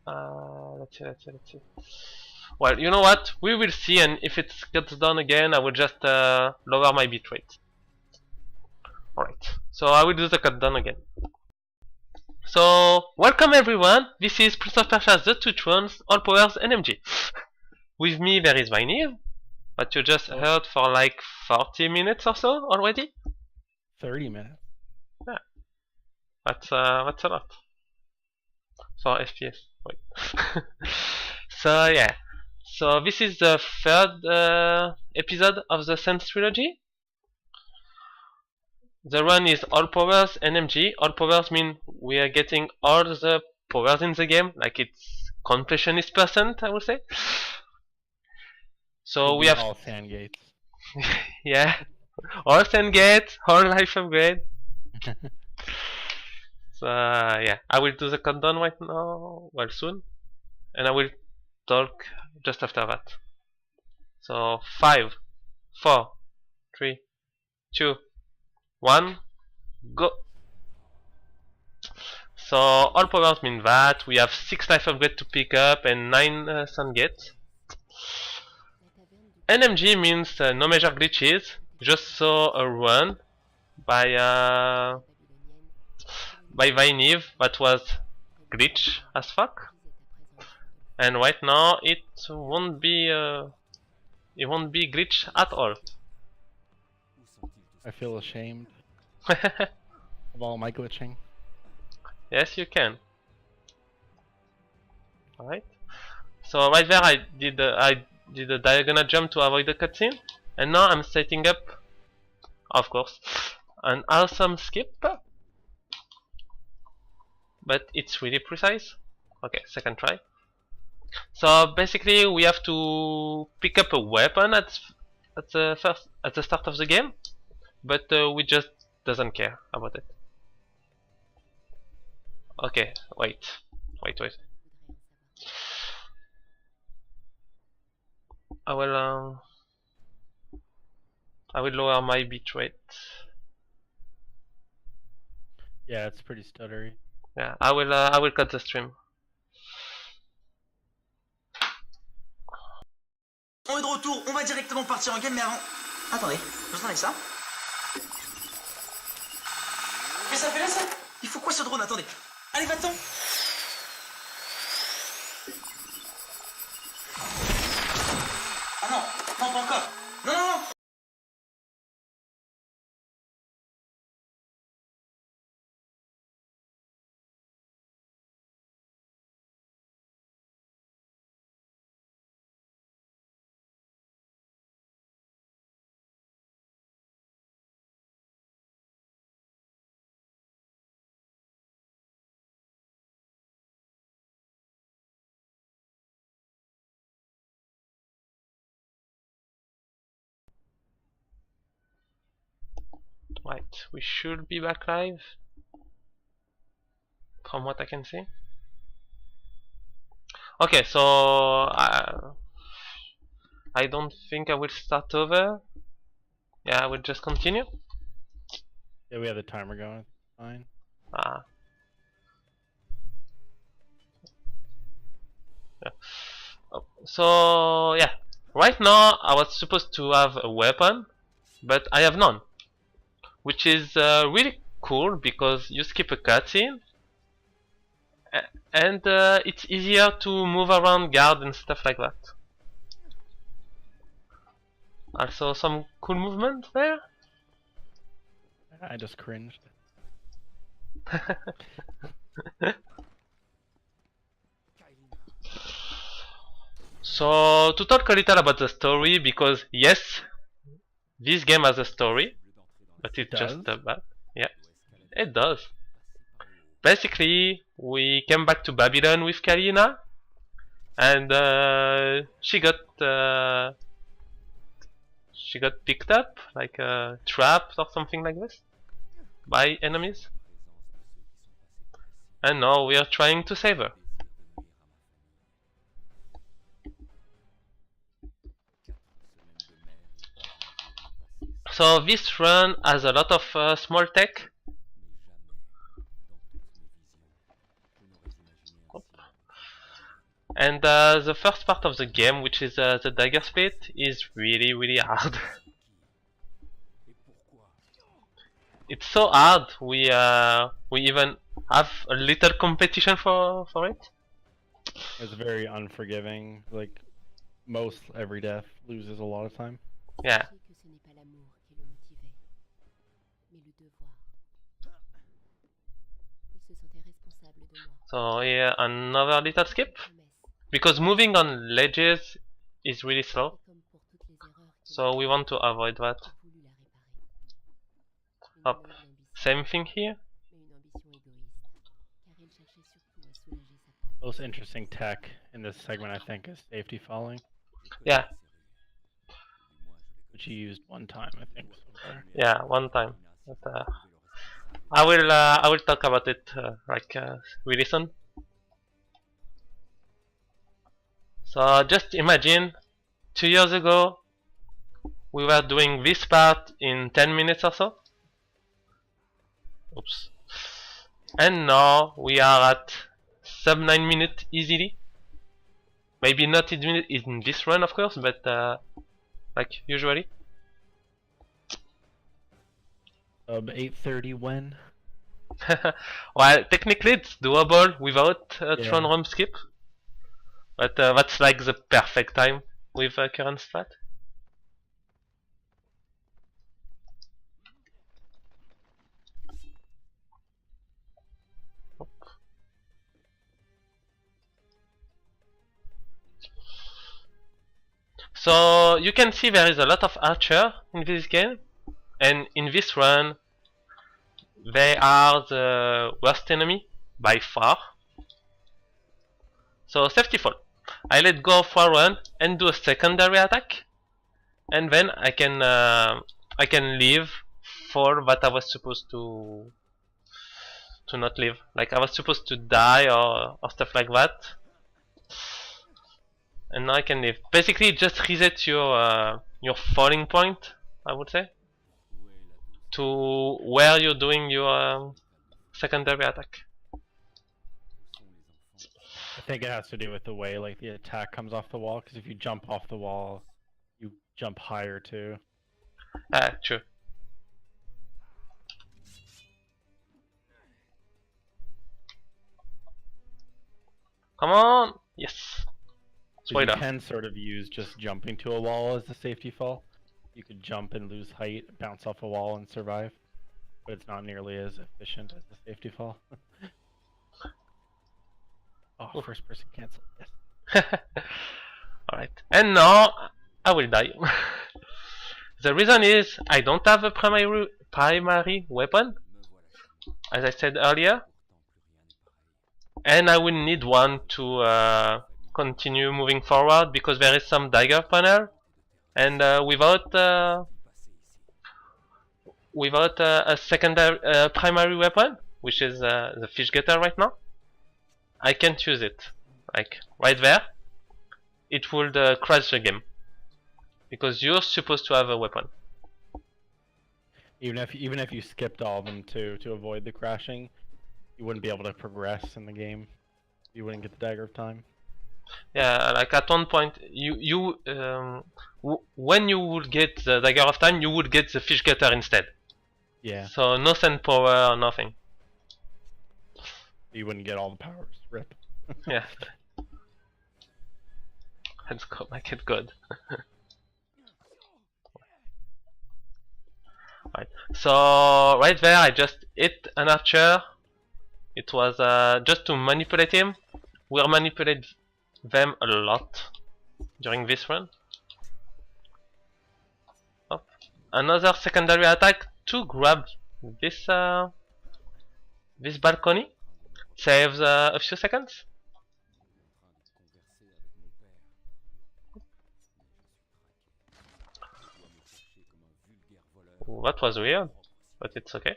Let's see. Well, you know what? We will see, and if it gets done again, I will just lower my bitrate. Alright, so I will do the cut down again. So, welcome everyone, this is Prince of Persia The PoPRuns, All Powers NMG. With me there is Vineve, that you just heard for like 40 minutes or so already? 30 minutes. Yeah. That's a lot. For FPS, wait. So yeah, so this is the third episode of the Sense trilogy. The run is all powers NMG. All powers mean we are getting all the powers in the game, like it's completionist percent, I would say. So we have all sand gates. yeah, all sand gates, all life upgrade. So yeah, I will do the countdown right now, well soon, and I will talk just after that. So 5, 4, 3, 2, 1, go. So all powers mean that we have 6 life upgrade to pick up and 9 sun gates. NMG means no major glitches, just saw a run by Vineve that was glitch as fuck, and right now it won't be glitch at all. I feel ashamed of all my glitching. Yes, you can. Alright. So right there I did a diagonal jump to avoid the cutscene, and now I'm setting up, of course, an awesome skip. But it's really precise. Okay, second try. So basically we have to pick up a weapon at the start of the game, but we just doesn't care about it. Okay, wait. I will lower my bitrate. Yeah, it's pretty stuttery. Yeah, I will cut the stream. On est de retour, on va directement partir en game, mais avant... Attendez, je vous en ai ça. Mais ça fait là, ça? Il faut quoi ce drone? Attendez. Allez, va-t'en. Ah non, non, pas encore. Non, non, non. Right, we should be back live, from what I can see. Okay, so I don't think I will start over. Yeah, I will just continue. Yeah, we have the timer going. Fine. Yeah. So yeah, right now I was supposed to have a weapon, but I have none, which is really cool because you skip a cutscene, and it's easier to move around guard and stuff like that. Also some cool movement there. I just cringed. So to talk a little about the story, because yes, this game has a story, but it's just bad. Yeah, it does. Basically, we came back to Babylon with Kalina, and she got picked up, like trapped or something like this, by enemies, and now we are trying to save her. So this run has a lot of small tech. And the first part of the game, which is the dagger split, is really hard. It's so hard. We even have a little competition for it. It's very unforgiving. Like most every death loses a lot of time. Yeah. So yeah, another little skip. Because moving on ledges is really slow. So we want to avoid that. Up. Same thing here. Most interesting tech in this segment, I think, is safety falling, Yeah. which you used one time, I think. So far. Yeah, one time. But, I will talk about it really soon. So just imagine 2 years ago we were doing this part in 10 minutes or so. Oops. And now we are at sub 9 minutes easily. Maybe not in this run, of course, but like usually. Sub 8:30 when? Well, technically it's doable without a Yeah. Tron room skip. But that's like the perfect time with current strat. So you can see there is a lot of archer in this game, and in this run they are the worst enemy by far. So safety fall. I let go of one and do a secondary attack, and then I can leave for what I was supposed to not live. Like I was supposed to die or stuff like that. And now I can leave. Basically, just reset your falling point, I would say, to where you're doing your secondary attack. I think it has to do with the way like the attack comes off the wall, because if you jump off the wall, you jump higher too. Ah, true. Come on! Yes! So you Spoiler. can sort of use just jumping to a wall as the safety fall. You could jump and lose height, bounce off a wall and survive, but it's not nearly as efficient as the safety fall. Oh, Oof. first person cancel. Yes. Alright. And now I will die. The reason is I don't have a primary weapon, as I said earlier, and I will need one to continue moving forward because there is some dagger panel, and without a secondary primary weapon, which is the fish getter right now, I can't use it. Like right there, it would crash the game because you're supposed to have a weapon. Even if you skipped all of them to avoid the crashing, you wouldn't be able to progress in the game. You wouldn't get the dagger of time. Yeah, like at one point, when you would get the dagger of time, you would get the fish getter instead. Yeah. So no send power, nothing. You wouldn't get all the powers. Rip. Yeah. Let's go make it good. Right. So right there, I just hit an archer. It was just to manipulate him. We'll manipulate them a lot during this run. Oh. Another secondary attack to grab this this balcony. Saves a few seconds. That was weird, but it's okay.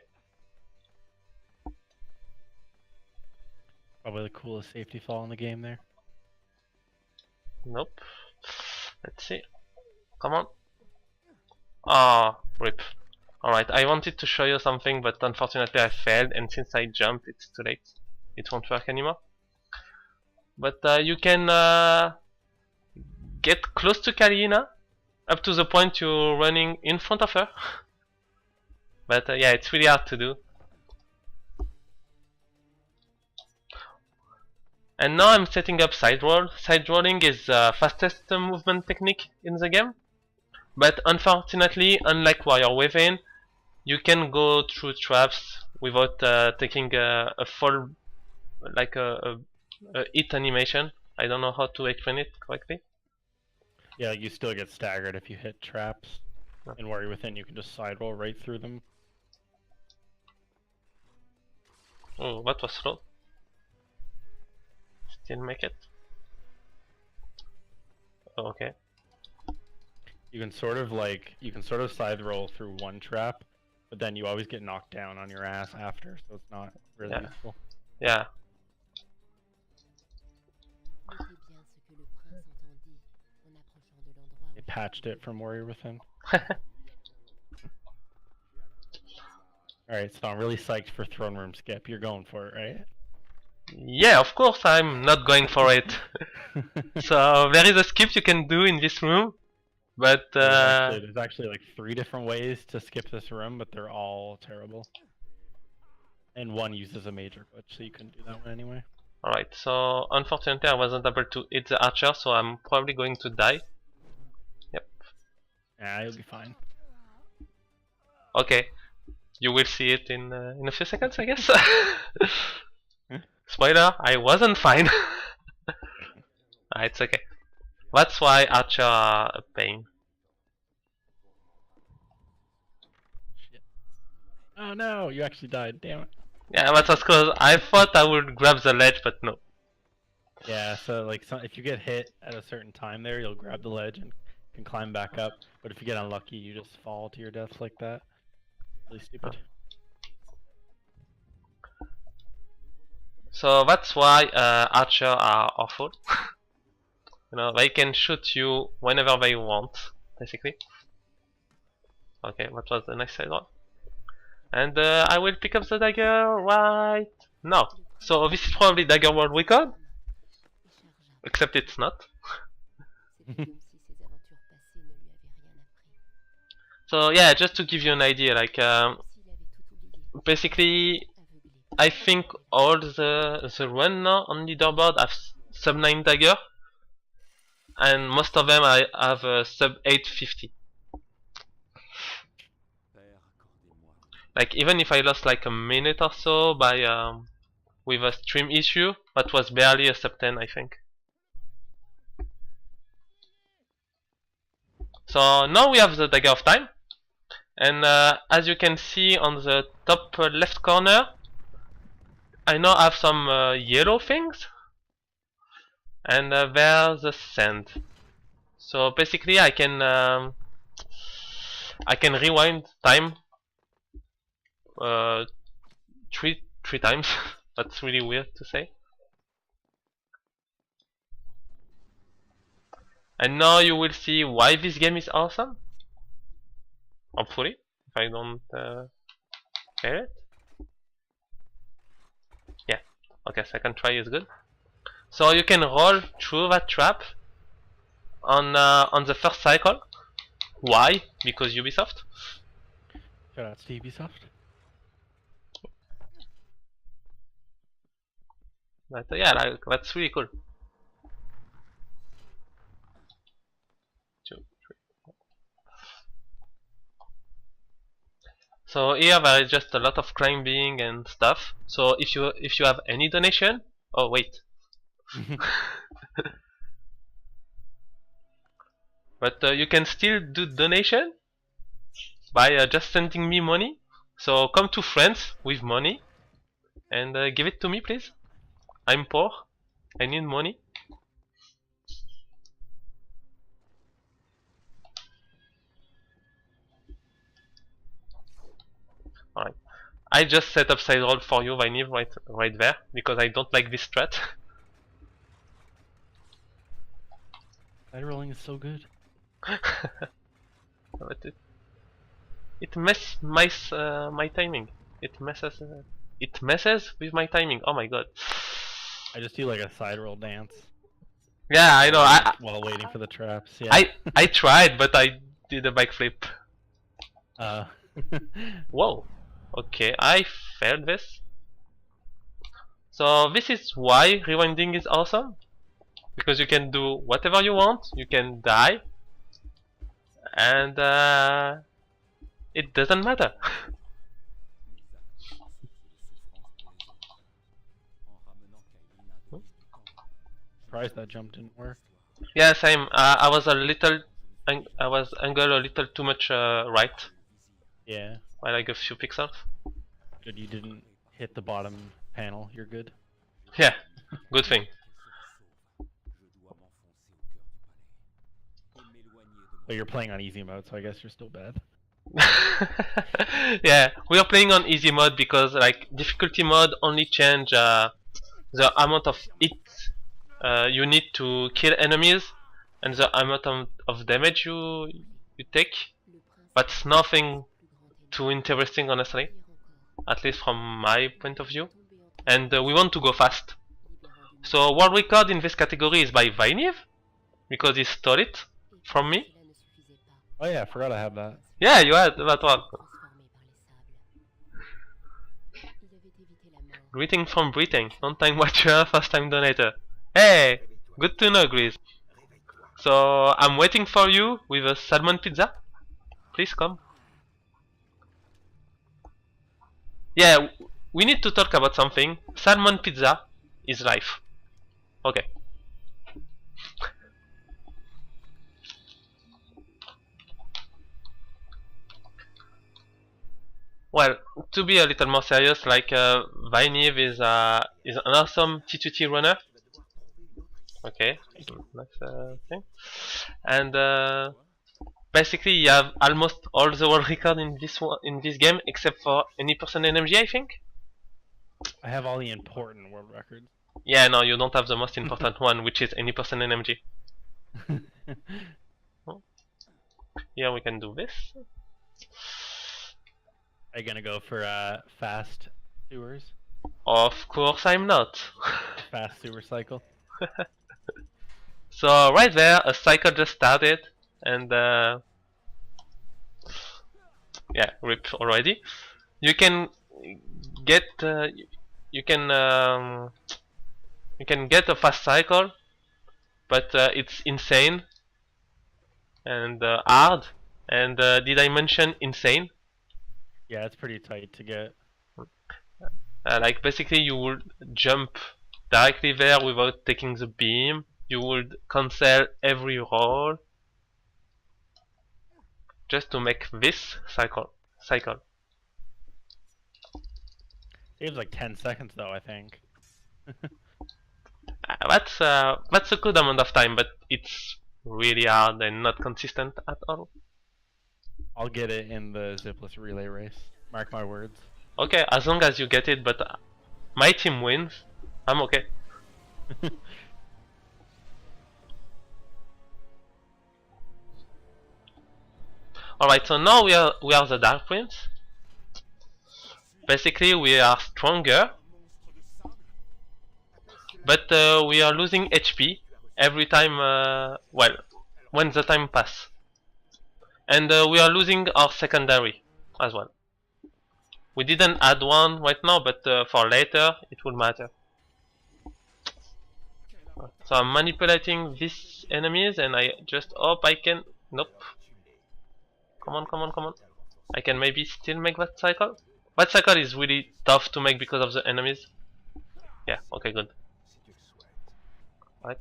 Probably the coolest safety fall in the game there. Nope. Let's see. Come on. Ah, rip. Alright, I wanted to show you something, but unfortunately I failed, and since I jumped, it's too late. It won't work anymore. But you can get close to Kalina, up to the point you're running in front of her. But yeah, it's really hard to do. And now I'm setting up side roll. Side rolling is the fastest movement technique in the game. But unfortunately, unlike Warrior Within, you can go through traps without taking a fall, like a hit animation. I don't know how to explain it correctly. Yeah, you still get staggered if you hit traps. And Warrior Within, you can just side roll right through them. Oh, that was slow. Still make it. Oh, okay. You can sort of side roll through one trap, but then you always get knocked down on your ass after, so it's not really useful. Yeah. They patched it from Warrior Within. Alright, so I'm really psyched for Throne Room Skip. You're going for it, right? Yeah, of course I'm not going for it. So there is a skip you can do in this room, but there's actually like 3 different ways to skip this room, but they're all terrible. And one uses a major glitch, so you couldn't do that one anyway. Alright, so unfortunately I wasn't able to hit the archer, so I'm probably going to die. Yep. Yeah, you'll be fine. Okay, you will see it in a few seconds, I guess. Spoiler, I wasn't fine. It's okay. That's why archer are a pain. Shit. Oh no, you actually died, damn it. Yeah, that was close. I thought I would grab the ledge, but no. Yeah, so like if you get hit at a certain time there, you'll grab the ledge and can climb back up. But if you get unlucky, you just fall to your death like that. Really stupid. So that's why archer are awful. You know, they can shoot you whenever they want, basically. Okay, what was the next side one? And I will pick up the dagger right now. So this is probably dagger world record, except it's not. So yeah, just to give you an idea, like basically, I think all the run now on leaderboard have sub 9 dagger, and most of them I have sub 850. Like even if I lost like a minute or so by with a stream issue, that was barely a sub 10, I think. So now we have the dagger of time, and as you can see on the top left corner, I now have some yellow things, and there's the sand. So basically I can rewind time three times. That's really weird to say. And now you will see why this game is awesome. Hopefully, if I don't fail it. Yeah. Okay, second try is good. So you can roll through that trap on the first cycle. Why? Because Ubisoft. Shout out to Ubisoft. But yeah, like, that's really cool. 2, 3. So here there is just a lot of climbing and stuff. So if you have any donation, oh wait. But you can still do donation by just sending me money. So come to friends with money and give it to me, please. I'm poor. I need money. Alright. I just set up side roll for you, Viney, right there, because I don't like this strat. Side rolling is so good. But it messes my timing. It messes with my timing. Oh my god. I just do like a side roll dance. Yeah, I know. While waiting for the traps. Yeah. I tried, but I did a backflip. Whoa. Okay, I failed this. So this is why rewinding is awesome. Because you can do whatever you want, you can die, and it doesn't matter. Surprised that jump didn't work. Yeah, same. I was a little, I was angled a little too much right, Yeah. by like a few pixels. Good you didn't hit the bottom panel. You're good. Yeah, good thing. But you're playing on easy mode, so I guess you're still bad. Yeah, we are playing on easy mode because like difficulty mode only change the amount of hits you need to kill enemies and the amount of damage you take. But it's nothing too interesting, honestly, at least from my point of view. And we want to go fast. So world record in this category is by Vinev because he stole it from me. Oh yeah, I forgot I have that. Yeah, you had that one. Greeting from Britain, long time watcher, first time donator. Hey, good to know, Grizz. So I'm waiting for you with a salmon pizza. Please come. Yeah, we need to talk about something. Salmon pizza is life. Okay. Well, to be a little more serious, like Vinev is an awesome T2T runner. Okay, nice thing. And basically, you have almost all the world record in this game, except for any person NMG, I think. I have all the important world records. Yeah, no, you don't have the most important one, which is any person NMG. Oh. Yeah, we can do this. Are you gonna go for fast sewers? Of course I'm not. Fast sewer cycle? So right there, a cycle just started, and yeah, rip already. You can get you can get a fast cycle, but it's insane and hard. And did I mention insane? Yeah, it's pretty tight to get. Like basically you would jump directly there without taking the beam. You would cancel every roll just to make this cycle. Saves like 10 seconds though, I think. That's a good amount of time, but it's really hard and not consistent at all. I'll get it in the zipless relay race. Mark my words. Okay, as long as you get it, but my team wins, I'm okay. Alright, so now we are the Dark Prince. Basically we are stronger, but we are losing HP every time, well, when the time passes. And we are losing our secondary as well. We didn't add one right now, but for later it will matter. So I'm manipulating these enemies and I just hope I can... Nope. Come on, come on, come on. I can maybe still make that cycle. That cycle is really tough to make because of the enemies. Yeah, okay, good. Right.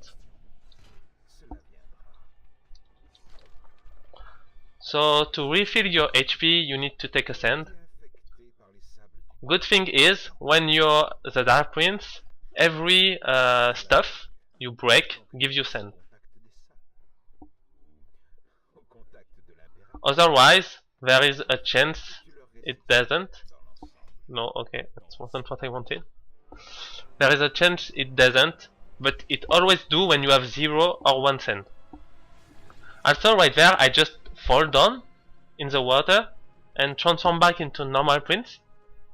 So to refill your HP you need to take a sand. Good thing is, when you're the Dark Prince, every stuff you break gives you sand. Otherwise, there is a chance it doesn't. No, okay, that wasn't what I wanted. There is a chance it doesn't, but it always do when you have 0 or 1 sand. Also, right there, I just fall down in the water and transform back into normal prince.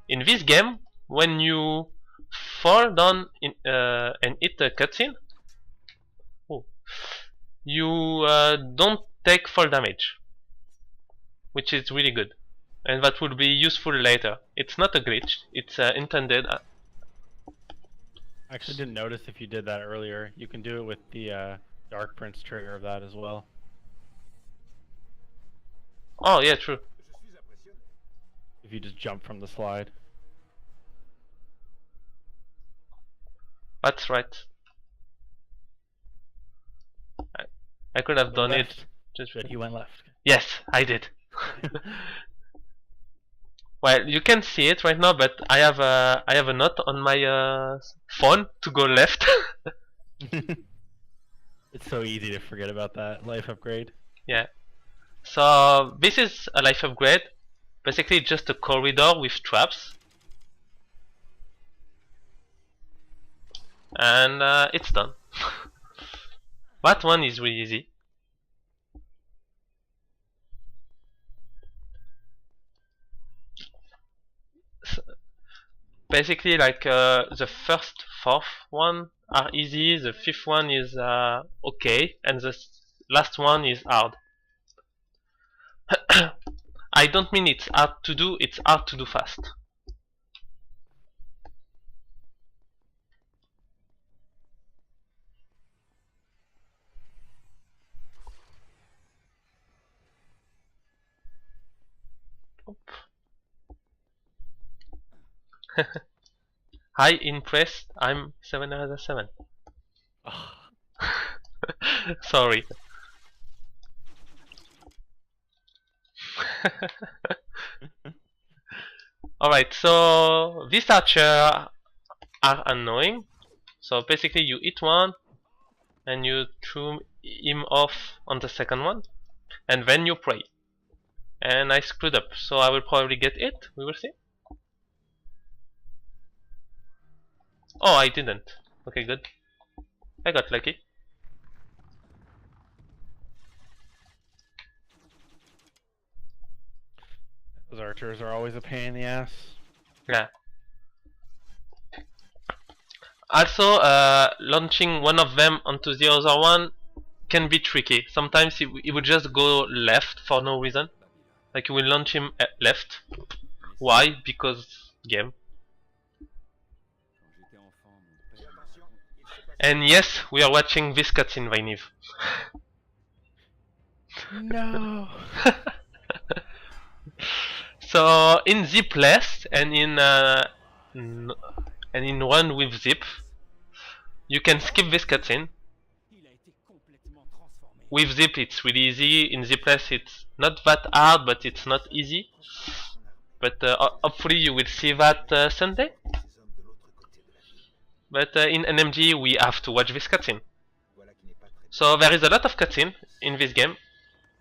In this game, when you fall down and hit the cutscene, you don't take fall damage, which is really good, and that will be useful later. It's not a glitch, it's intended. I actually didn't notice if you did that earlier. You can do it with the Dark Prince trigger of that as well. Oh yeah, true. If you just jump from the slide. That's right. I could have done it. Just But he went left. yes, I did. Well, you can see it right now, but I have a note on my phone to go left. It's so easy to forget about that life upgrade. Yeah. So this is a life upgrade. Basically, just a corridor with traps, and it's done. That one is really easy. Basically, like the first, fourth one are easy, the fifth one is okay, and the last one is hard. I don't mean it's hard to do, it's hard to do fast. Hi, impressed. I'm 7eraser7. Sorry. Alright, so these archers are annoying. So basically you hit one and you throw him off on the second one, and then you pray. And I screwed up, so I will probably get it. We will see. Oh, I didn't. Okay, good. I got lucky. Those archers are always a pain in the ass. Yeah. Also, launching one of them onto the other one can be tricky. Sometimes it would just go left for no reason. Like you will launch him left. Why? Because game. And yes, we are watching this cutscene by Nive. No. So in zip left and in one with zip, you can skip this cutscene. With zip it's really easy. In zip left it's not that hard, but it's not easy. But hopefully you will see that Sunday. But in NMG we have to watch this cutscene. So there is a lot of cutscene in this game,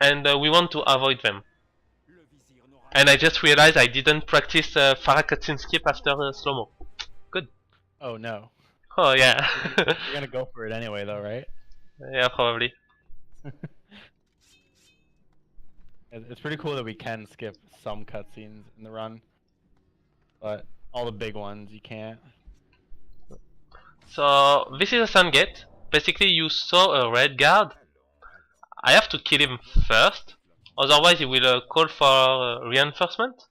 and we want to avoid them. And I just realized I didn't practice Farah cutscene skip after slow-mo. Good. Oh no. Oh yeah. You're gonna go for it anyway though, right? Yeah, probably. It's pretty cool that we can skip some cutscenes in the run, but all the big ones you can't. So this is a sun gate. Basically you saw a red guard. I have to kill him first, otherwise he will call for reinforcement.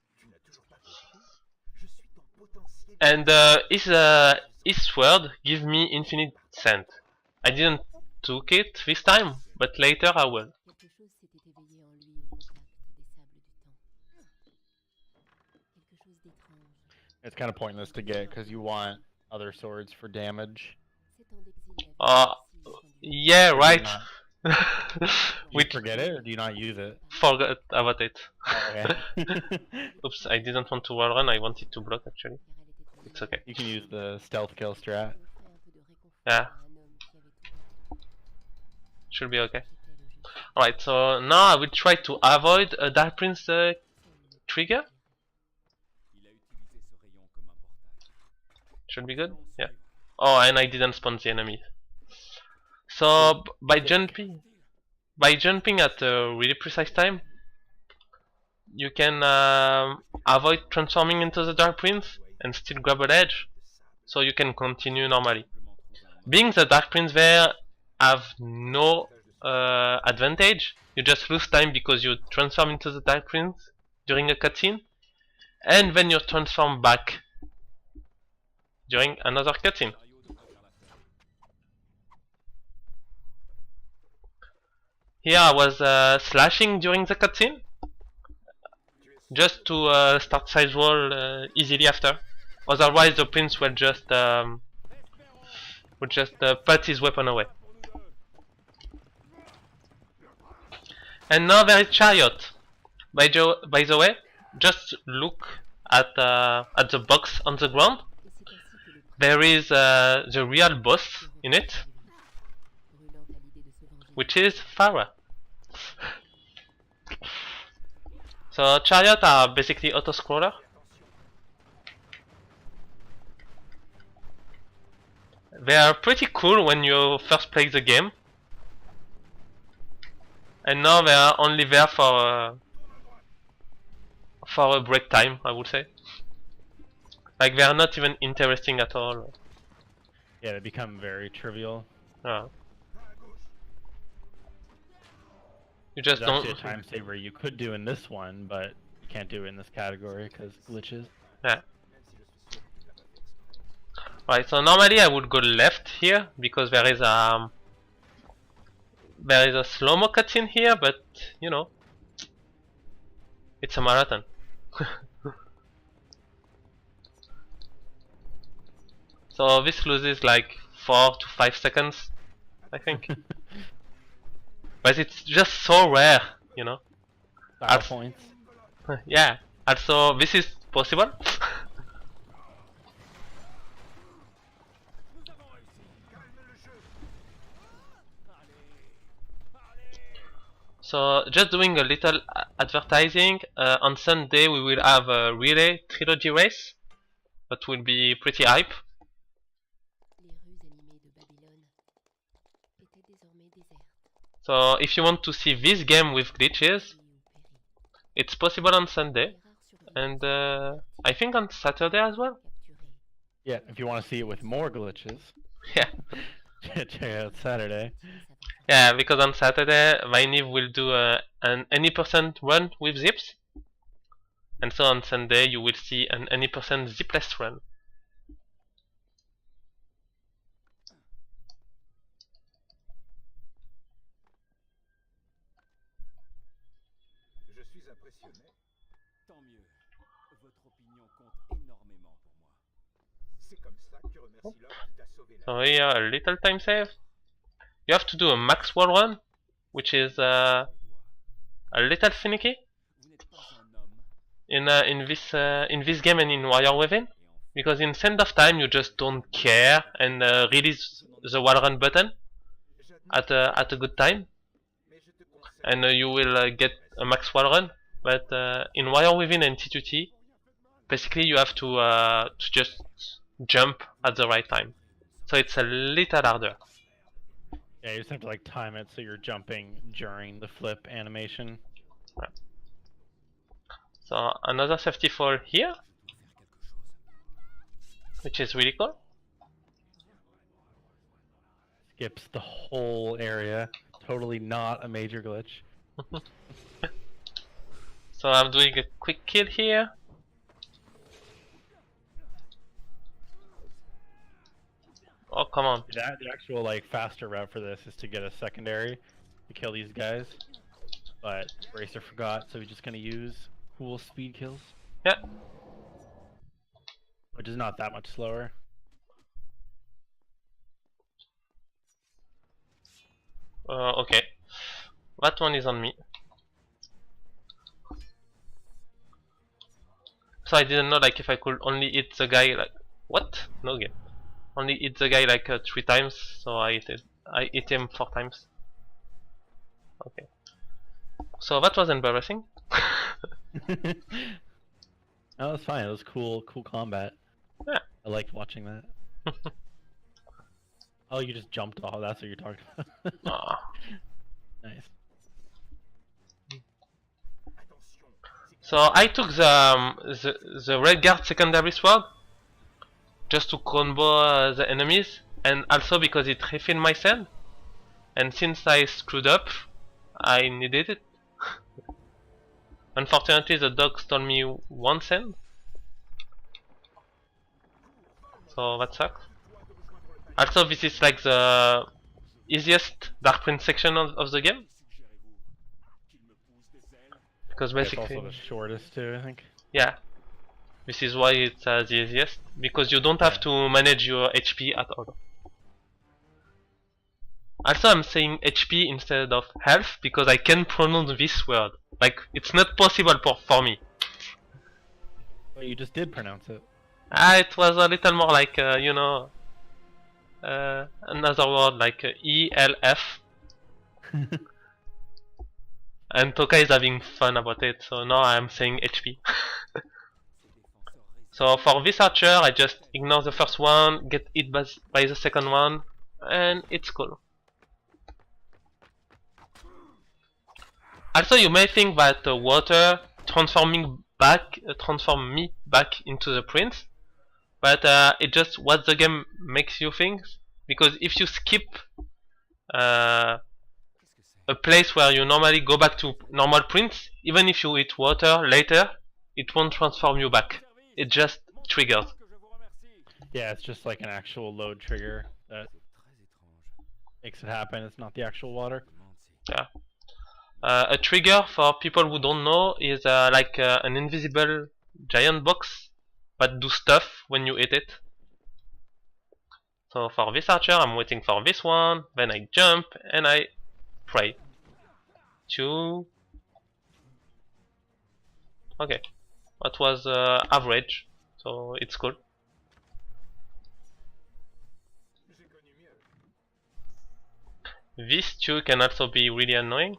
And his sword gives me infinite scent. I didn't took it this time, but later I will. It's kind of pointless to get because you want other swords for damage. Yeah, right. Do you forget it or do you not use it? Forgot about it. Okay. Oops, I didn't want to wall run, I wanted to block actually. It's okay. You can use the stealth kill strat. Yeah. Should be okay. Alright, so now I will try to avoid a Dark Prince trigger. Should be good? Yeah. Oh, and I didn't spawn the enemy. So by jumping at a really precise time, you can avoid transforming into the Dark Prince and still grab a ledge. so you can continue normally. Being the Dark Prince there have no advantage. You just lose time because you transform into the Dark Prince during a cutscene, and then you transform back during another cutscene. Here I was slashing during the cutscene, just to start side roll easily after. Otherwise, the prince will just put his weapon away. And now there is chariot. By the way, just look at the box on the ground. There is the real boss in it, which is Farah. So chariot are basically auto-scroller. They are pretty cool when you first play the game, and now they are only there for a break time, I would say. Like they are not even interesting at all. Yeah, they become very trivial. You just There's don't. actually a time saver you could do in this one, but you can't do it in this category because glitches. Yeah. Right, so normally I would go left here because there is a slow-mo cutscene here, but you know, it's a marathon. So this loses like 4 to 5 seconds, I think. But it's just so rare, you know. Style points. Yeah. Also, this is possible. So just doing a little advertising. On Sunday we will have a relay trilogy race. That will be pretty hype. So if you want to see this game with glitches, it's possible on Sunday, and I think on Saturday as well. Yeah, if you want to see it with more glitches. Yeah. Check out Saturday. Yeah, because on Saturday, Vinev will do an any % run with zips, and so on Sunday you will see an any % zipless run. So here a little time save. You have to do a max wall run, which is a little finicky in this game and in Warrior Within, because in Send of Time you just don't care and release the wall run button at a good time, and you will get a max wall run. But in Warrior Within and T2T, basically you have to just jump at the right time, so it's a little harder. Yeah, you just have to like time it so you're jumping during the flip animation. Right. So another safety fall here, which is really cool. Skips the whole area. Totally not a major glitch. So I'm doing a quick kill here. Oh, come on. The actual like faster route for this is to get a secondary to kill these guys, but Racer forgot, so he's just gonna use cool speed kills. Yeah. Which is not that much slower. Okay. That one is on me. So I didn't know like if I could only hit the guy like what? No game. Only hit the guy like 3 times, so I hit him 4 times. Okay. So that was embarrassing. No, it's fine. It was cool combat. Yeah. I liked watching that. Oh, you just jumped off. That's what you're talking about. Nice. So I took the red guard secondary sword just to combo the enemies, and also because it refilled my sand. And since I screwed up, I needed it. Unfortunately, the dog stole me 1 sand, so that sucks. Also, this is like the easiest Dark Prince section of the game, because It's basically, also the shortest too, I think. yeah, this is why it's the easiest, because you don't have to manage your HP at all. Also, I'm saying HP instead of health because I can pronounce this word. Like, it's not possible for me. Well, you just did pronounce it. It was a little more like, you know, another word like ELF. And Toka is having fun about it, so now I'm saying HP. So for this archer, I just ignore the first one, get hit by the second one, and it's cool. Also, you may think that water transform me back into the prince, but it just what the game makes you think. Because if you skip a place where you normally go back to normal prince, even if you hit water later, it won't transform you back. It just triggers. Yeah, it's just like an actual load trigger that makes it happen. It's not the actual water. Yeah. A trigger, for people who don't know, is like an invisible giant box that do stuff when you hit it. So for this archer, I'm waiting for this one, then I jump and I pray. 2. Okay, that was average, so it's cool. These 2 can also be really annoying.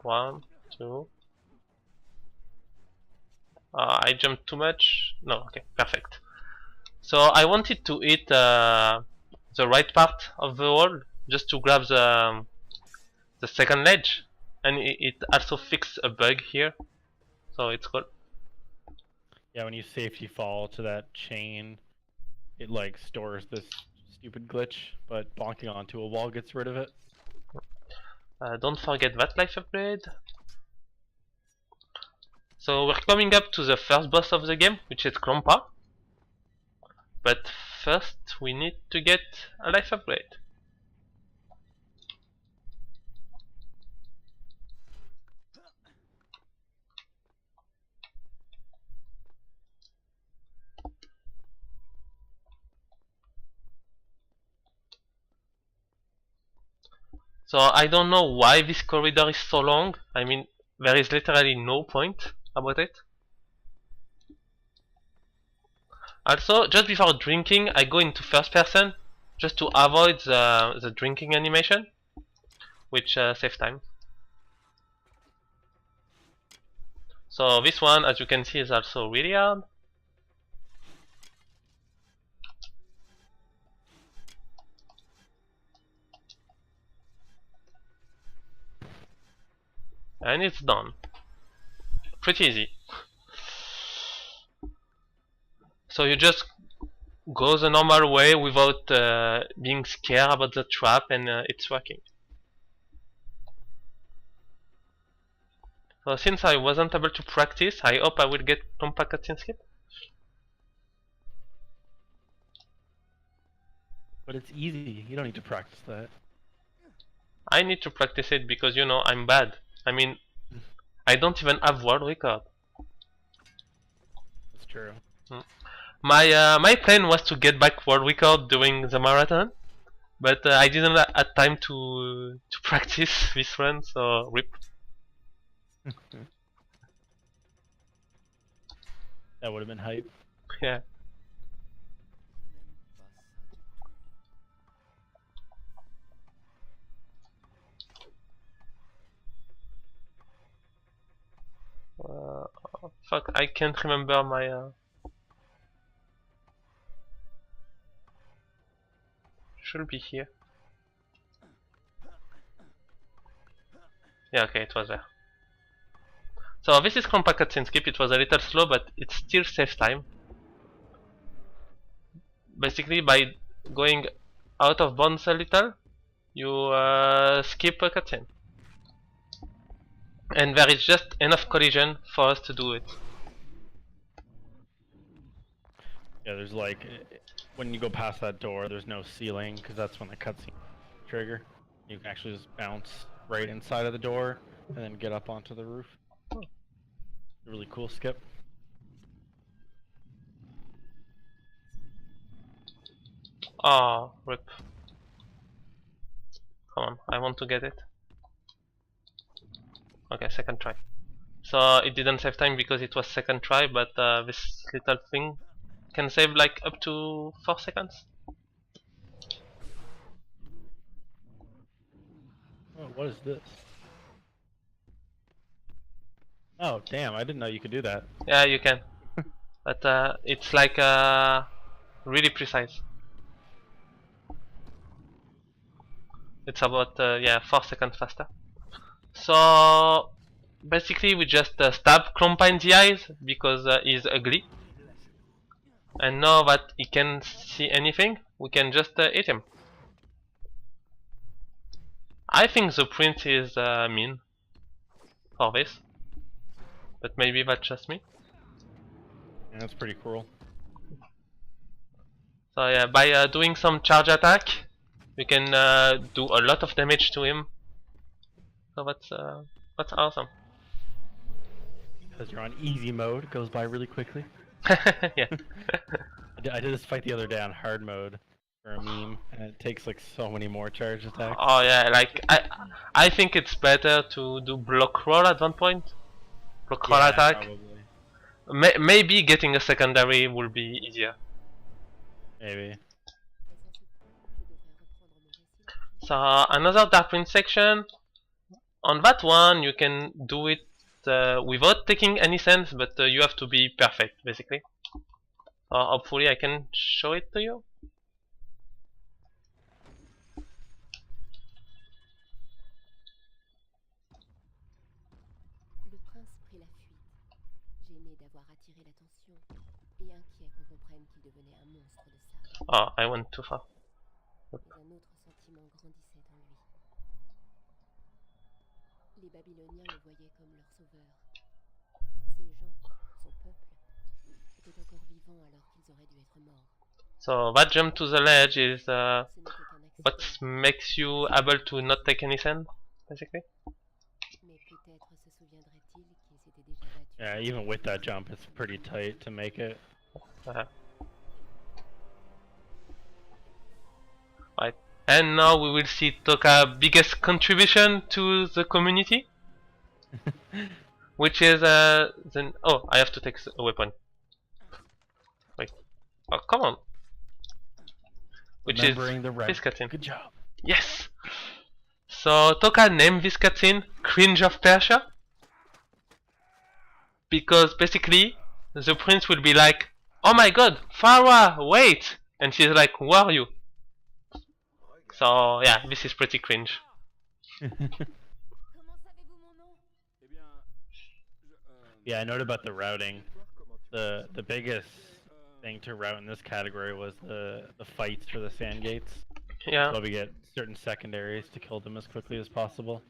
1, 2. I jumped too much. No, okay, perfect. So I wanted to hit the right part of the wall just to grab the second ledge, and it also fixed a bug here, so it's cool. Yeah, when you safety fall to that chain, it like stores this stupid glitch, but bonking onto a wall gets rid of it. Don't forget that life upgrade. So we're coming up to the first boss of the game, which is Krompa. But first we need to get a life upgrade. So I don't know why this corridor is so long. I mean, there is literally no point about it. Also, just before drinking, I go into first person just to avoid the drinking animation, which saves time. So this one, as you can see, is also really hard. And it's done. Pretty easy. So you just go the normal way without being scared about the trap, and it's working. So since I wasn't able to practice, I hope I will get Krompa cutscene skip. But it's easy. You don't need to practice that. I need to practice it because, you know, I'm bad. I mean, I don't even have world record. That's true. My plan was to get back world record during the marathon, but I didn't have time to practice this run, so rip. That would have been hype. Yeah. Fuck, I can't remember my should be here. Yeah, okay, it was there. So this is Krompa cutscene skip. It was a little slow, but it still saves time. basically by going out of bounds a little, you skip a cutscene. And there is just enough collision for us to do it. Yeah, there's like, when you go past that door, there's no ceiling, because that's when the cutscene trigger. You can actually just bounce right inside of the door, and then get up onto the roof. Really cool skip. Oh, rip. Come on, I want to get it. Okay, second try. So it didn't save time because it was second try, but this little thing can save like up to 4 seconds. Oh, what is this? Oh, damn, I didn't know you could do that. Yeah, you can. But it's like really precise. It's about yeah, 4 seconds faster. So basically we just stab Klompa in the eyes because he's ugly. And now that he can't see anything, we can just hit him. I think the prince is mean for this, but maybe that's just me. Yeah, that's pretty cruel. So yeah, by doing some charge attack, we can do a lot of damage to him. So that's awesome. Because you're on easy mode, it goes by really quickly. Yeah. I did this fight the other day on hard mode for a meme, and it takes like so many more charge attacks. Oh yeah, like I think it's better to do block roll at one point. Block roll attack. Probably. Maybe getting a secondary will be easier. Maybe. So another Dark Prince section. On that one, you can do it without taking any sense, but you have to be perfect, basically. Hopefully, I can show it to you. Le prince prit la fuite, gêné d'avoir attiré l'attention et inquiet qu'on comprenne qu'il devenait un monstre de sable. Oh, I went too far. Mais un autre sentiment grandissait en lui. Les Babyloniens le voyaient comme leur sauveur. Ces gens, son peuple, étaient encore vivants alors qu'ils auraient dû être morts. So that jump to the ledge is Ce n'était qu'un what accident, makes you able to not take any sense, basically. mais peut-être se souviendrait-il qu'il s'était déjà battu. Yeah, even with that jump, it's pretty tight to make it. Right. And now we will see Toka's biggest contribution to the community, which is then. Oh, I have to take a weapon. Wait. Oh, come on. Which is Remembering the this cutscene. Good job. Yes. So Toka named this cutscene "Cringe of Persia" because basically the prince will be like, "Oh my God, Farah, wait!" and she's like, "Who are you?" So yeah, this is pretty cringe. Comment savez-vous mon nom? Yeah, I noted about the routing. The biggest thing to route in this category was the fights for the sand gates. Yeah. So we get certain secondaries to kill them as quickly as possible.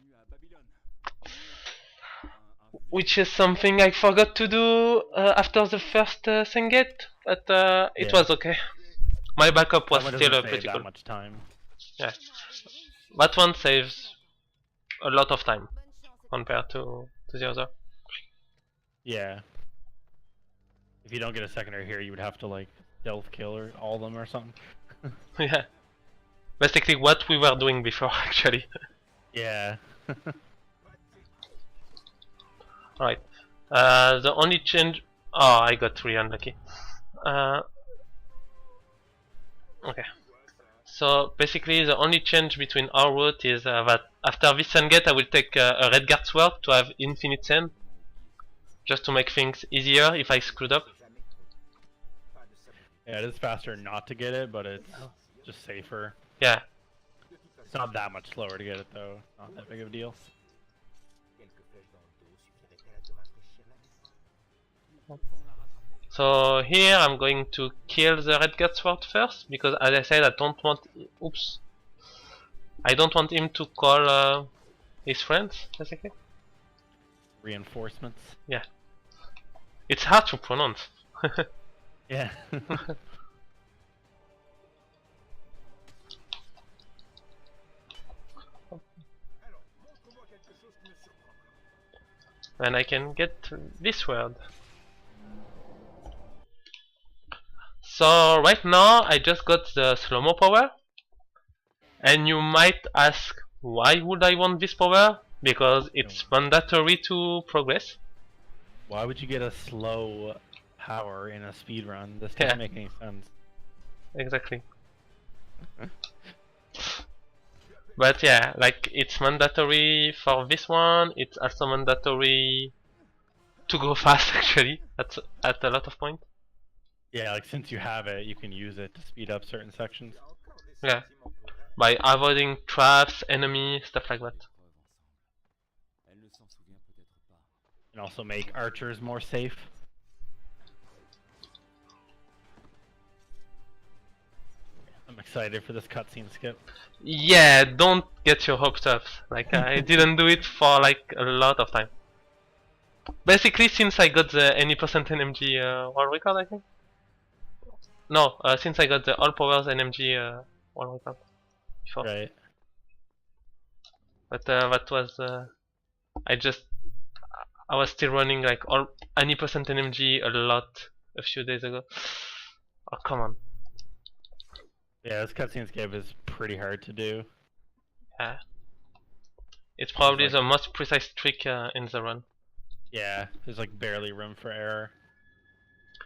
Which is something I forgot to do after the first Sengate, but it Yeah. was okay. My backup was That one still doesn't save pretty that cool. much time. Yeah. That one saves a lot of time Bonne chance. compared to the other. Yeah. If you don't get a secondary here, you would have to like stealth kill or all of them or something. Yeah. Basically what we were doing before, actually. Yeah. Alright. The only change... Oh, I got really unlucky. Okay. So basically the only change between our route is that after this Sengate I will take a Red Guard sword to have infinite sand. Just to make things easier if I screwed up. Yeah, it is faster not to get it, but it's just safer. Yeah. It's not that much slower to get it though. Not that big of a deal. So here I'm going to kill the red cat sword first, because as I said, I don't want I don't want him to call his friends, basically. Reinforcements. Yeah. It's hard to pronounce. Yeah. Then I can get this word. So right now I just got the slow-mo power. And you might ask, why would I want this power? Because it's mandatory to progress. Why would you get a slow power in a speed run? This doesn't make any sense. Exactly. But yeah, like it's mandatory for this one. It's also mandatory to go fast actually at a lot of points. Yeah, like since you have it, you can use it to speed up certain sections. Yeah. By avoiding traps, enemies, stuff like that. And also make archers more safe. I'm excited for this cutscene skip. Yeah, don't get your hopes up. Like I didn't do it for like a lot of time. Basically, since I got the any percent NMG world record, I think. No, since I got the all powers NMG world record before. Right. But that was I was still running like all any percent NMG a few days ago. Oh come on. Yeah, this cutscene skip is pretty hard to do. Yeah. It's probably the most precise trick in the run. Yeah, there's like barely room for error.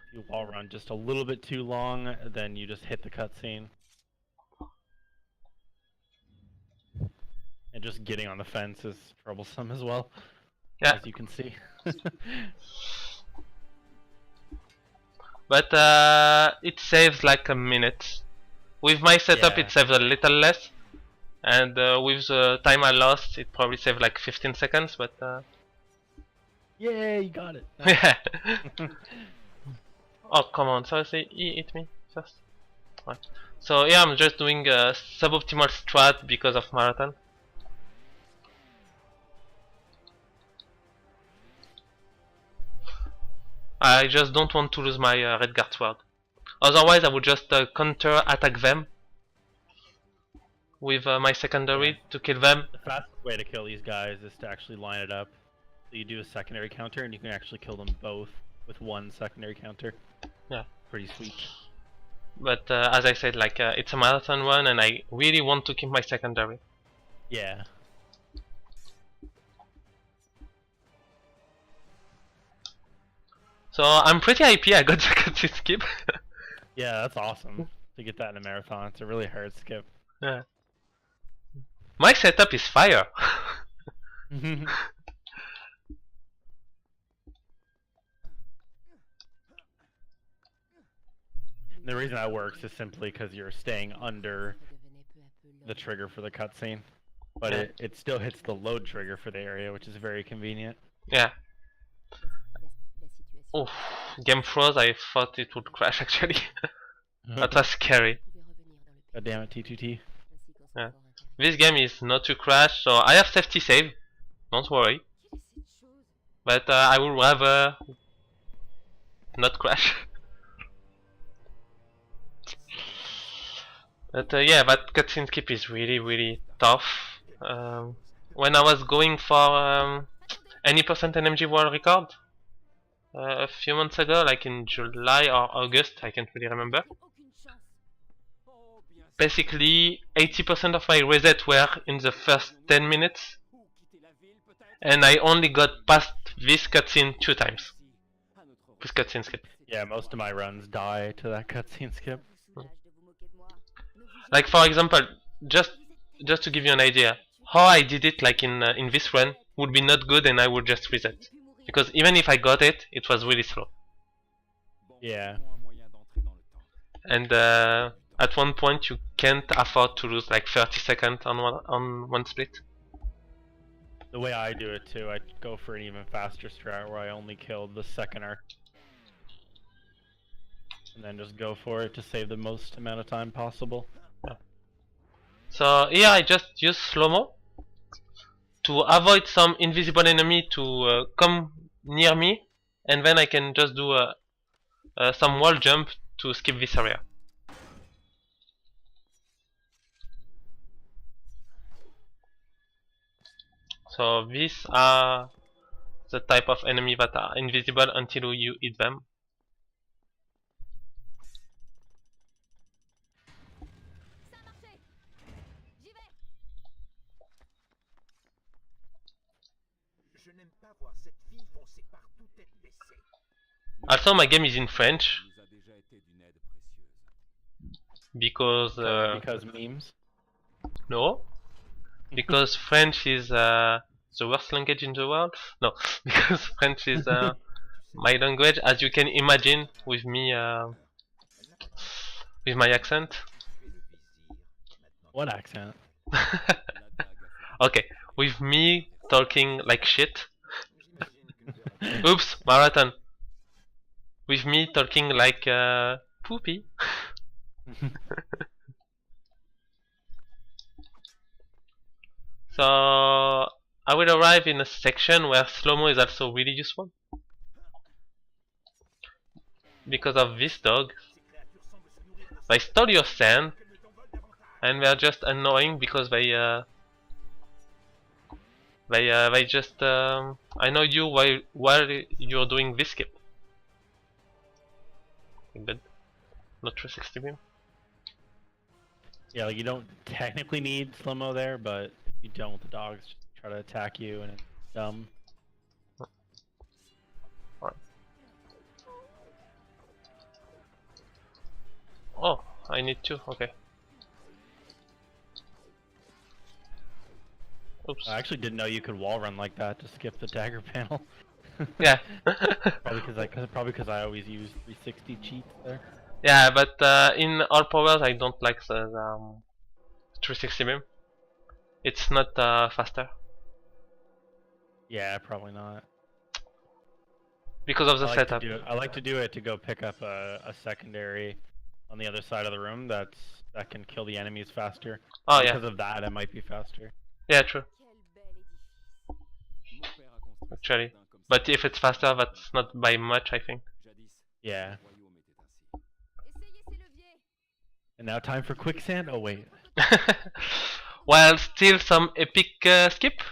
If you wall run just a little bit too long, then you just hit the cutscene. And just getting on the fence is troublesome as well. Yeah. As you can see. But it saves like a minute. With my setup it saves a little less. And with the time I lost it probably saved like 15 seconds, but Yay, you got it. yeah. Oh come on, seriously, he hit me first. Right. So yeah, I'm just doing a suboptimal strat because of marathon. I just don't want to lose my red guard sword. Otherwise I would just counter attack them with my secondary to kill them. The fastest way to kill these guys is to actually line it up. So you do a secondary counter and you can actually kill them both with one secondary counter. Yeah. Pretty sweet. But as I said, like it's a marathon run and I really want to keep my secondary. Yeah. So I'm pretty happy I got the cutscene skip. Yeah, that's awesome to get that in a marathon. It's a really hard skip. Yeah. My setup is fire. The reason that works is simply because you're staying under the trigger for the cutscene, but it still hits the load trigger for the area, which is very convenient. Yeah. Oh, game froze. I thought it would crash actually. That was scary. God damn it, T2T. Yeah. This game is not to crash, so I have safety save. Don't worry. But I would rather not crash. But yeah, that cutscene skip is really tough. When I was going for any percent NMG world record a few months ago, like in July or August, I can't really remember. Basically, 80% of my resets were in the first 10 minutes, and I only got past this cutscene 2 times. This cutscene skip. Yeah, most of my runs die to that cutscene skip. Like for example, just to give you an idea, how I did it like in this run would be not good, and I would just reset. Because even if I got it, it was really slow. Yeah. And at one point you can't afford to lose like 30 seconds on one split. The way I do it too, I go for an even faster strat where I only kill the second arc. and then just go for it to save the most amount of time possible. So here I just use slow-mo to avoid some invisible enemy to come near me, and then I can just do some wall jump to skip this area. So these are the type of enemy that are invisible until you hit them. Also, my game is in French because Because memes. no, because French is the worst language in the world. No, because French is my language, as you can imagine, with me with my accent. What accent? Okay, with me talking like shit. Oops, marathon. With me talking like poopy. So I will arrive in a section where slow-mo is also really useful. Because of this dog. They stole your sand, and they're just annoying because they just I know you while you're doing this skip. Good. Not 360 beam. Yeah, like you don't technically need slow-mo there, but if you don't, the dogs just try to attack you and it's dumb. Alright. Oh, I need to, okay. Oops. I actually didn't know you could wall run like that to skip the dagger panel. Yeah. probably because I always use 360 cheats there. Yeah, but in all powers I don't like the 360 beam. It's not faster. Yeah, probably not. Because of the setup. I like to do it to go pick up a secondary on the other side of the room that can kill the enemies faster. Oh yeah. Because of that, it might be faster. Yeah, true. Actually. But if it's faster, that's not by much, I think. Yeah. And now time for quicksand? Oh wait. Well, still some epic skip.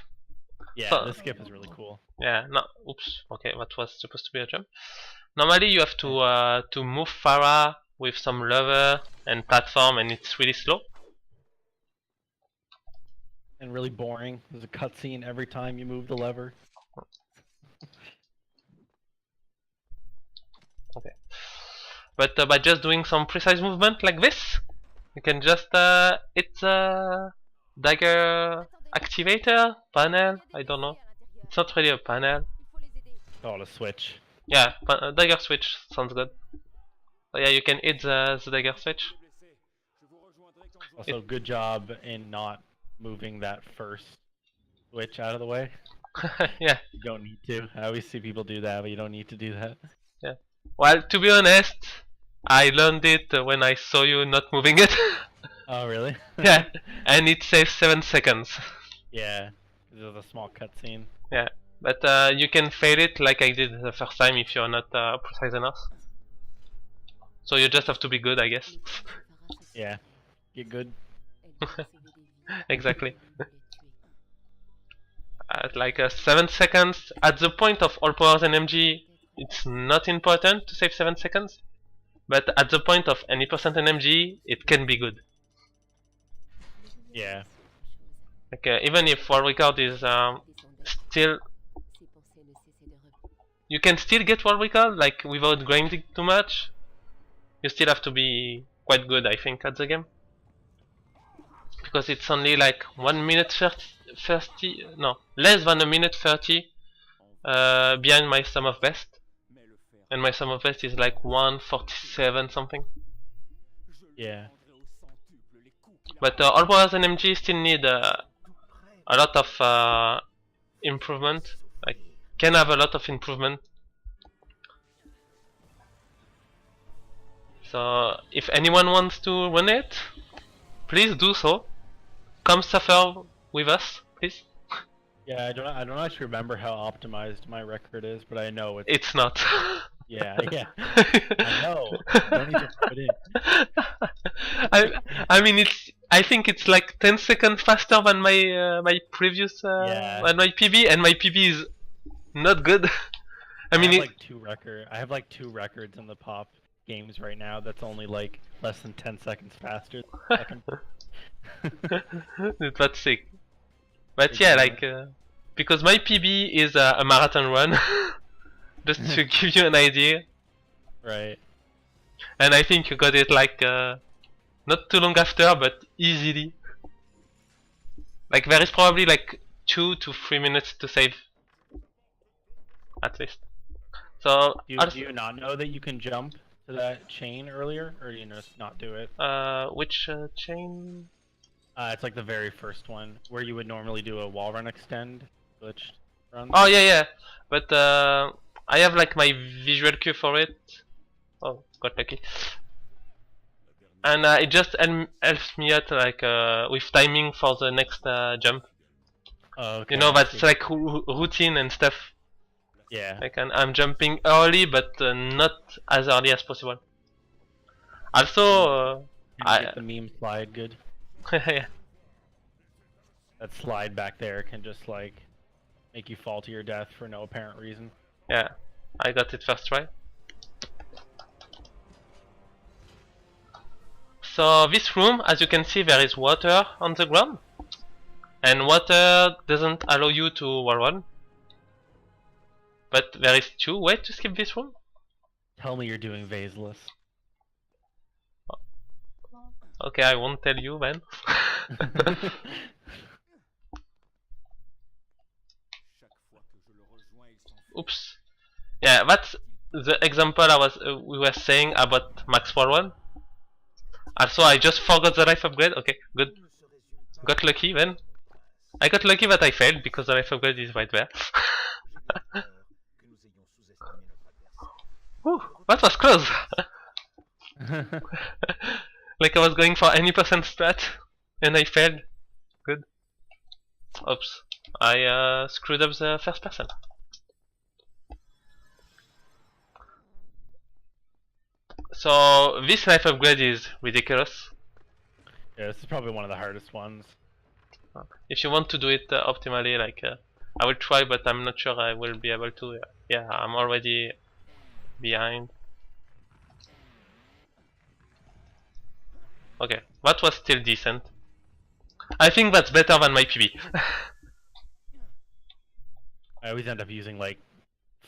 Yeah, So, this skip is really cool. Yeah, no, oops, okay, that was supposed to be a jump. Normally you have to move Farah with some lever and platform, and it's really slow. And really boring. There's a cutscene every time you move the lever. Okay. But by just doing some precise movement like this, you can just hit the dagger activator panel. I don't know. It's not really a panel. Oh, the switch. Yeah, dagger switch sounds good. So yeah, you can hit the dagger switch. Also, good job in not moving that first switch out of the way. Yeah. You don't need to. I always see people do that, but you don't need to do that. Yeah. Well, to be honest, I learned it when I saw you not moving it. Oh, really? Yeah, and it saves 7 seconds. Yeah, there's a small cutscene. Yeah, but you can fail it like I did the first time if you're not precise enough. So you just have to be good, I guess. Yeah, get good. Exactly. At like 7 seconds, at the point of all powers NMG, it's not important to save 7 seconds. But at the point of any percent NMG, it can be good. Yeah. Like even if world record is still, you can still get world record like without grinding too much. You still have to be quite good, I think, at the game, because it's only like 1 minute 30, no, less than a minute 30 behind my sum of best, and my sum of best is like 1:47 something. Yeah. But all powers NMG still need a lot of improvement. Like, can have a lot of improvement. So if anyone wants to run it, please do so. Come suffer with us, please. Yeah, I don't actually remember how optimized my record is, but I know it's. It's not. Yeah, yeah. I know. Don't need to put it in. I mean it's. I think it's like 10 seconds faster than my my previous Yeah. than my PB, and my PB is not good. I mean, I have like two records in the pop games right now. That's only like less than 10 seconds faster. that's sick. But yeah, like because my PB is a marathon run, just to give you an idea. Right. And I think you got it like not too long after, but easily. Like there is probably like 2 to 3 minutes to save, at least. So do you not know that you can jump to that chain earlier, or do you just not do it? which chain? It's like the very first one, where you would normally do a wall run extend, glitched run. Oh yeah, but I have like my visual cue for it. Oh, got lucky. And it just helps me out like with timing for the next jump. Oh, okay. You know, that's like routine and stuff. Yeah. Like I'm jumping early, but not as early as possible. Also, I get the meme slide good. yeah. That slide back there can just like make you fall to your death for no apparent reason. Yeah, I got it first try. So this room, as you can see, there is water on the ground, and water doesn't allow you to wall run. But there is 2 ways to skip this room. Tell me you're doing vaseless. Okay, I won't tell you then. Oops. Yeah, that's the example we were saying about max wall run. Also, I just forgot the life upgrade. Okay, good. Got lucky then. I got lucky that I failed because the life upgrade is right there. Whew, that was close. Like I was going for any percent strat and I failed. Good. Oops. I screwed up the first person. So this life upgrade is ridiculous. Yeah, this is probably one of the hardest ones. If you want to do it optimally, like I will try, but I'm not sure I will be able to. Yeah, I'm already behind. Okay, that was still decent. I think that's better than my PB. I always end up using like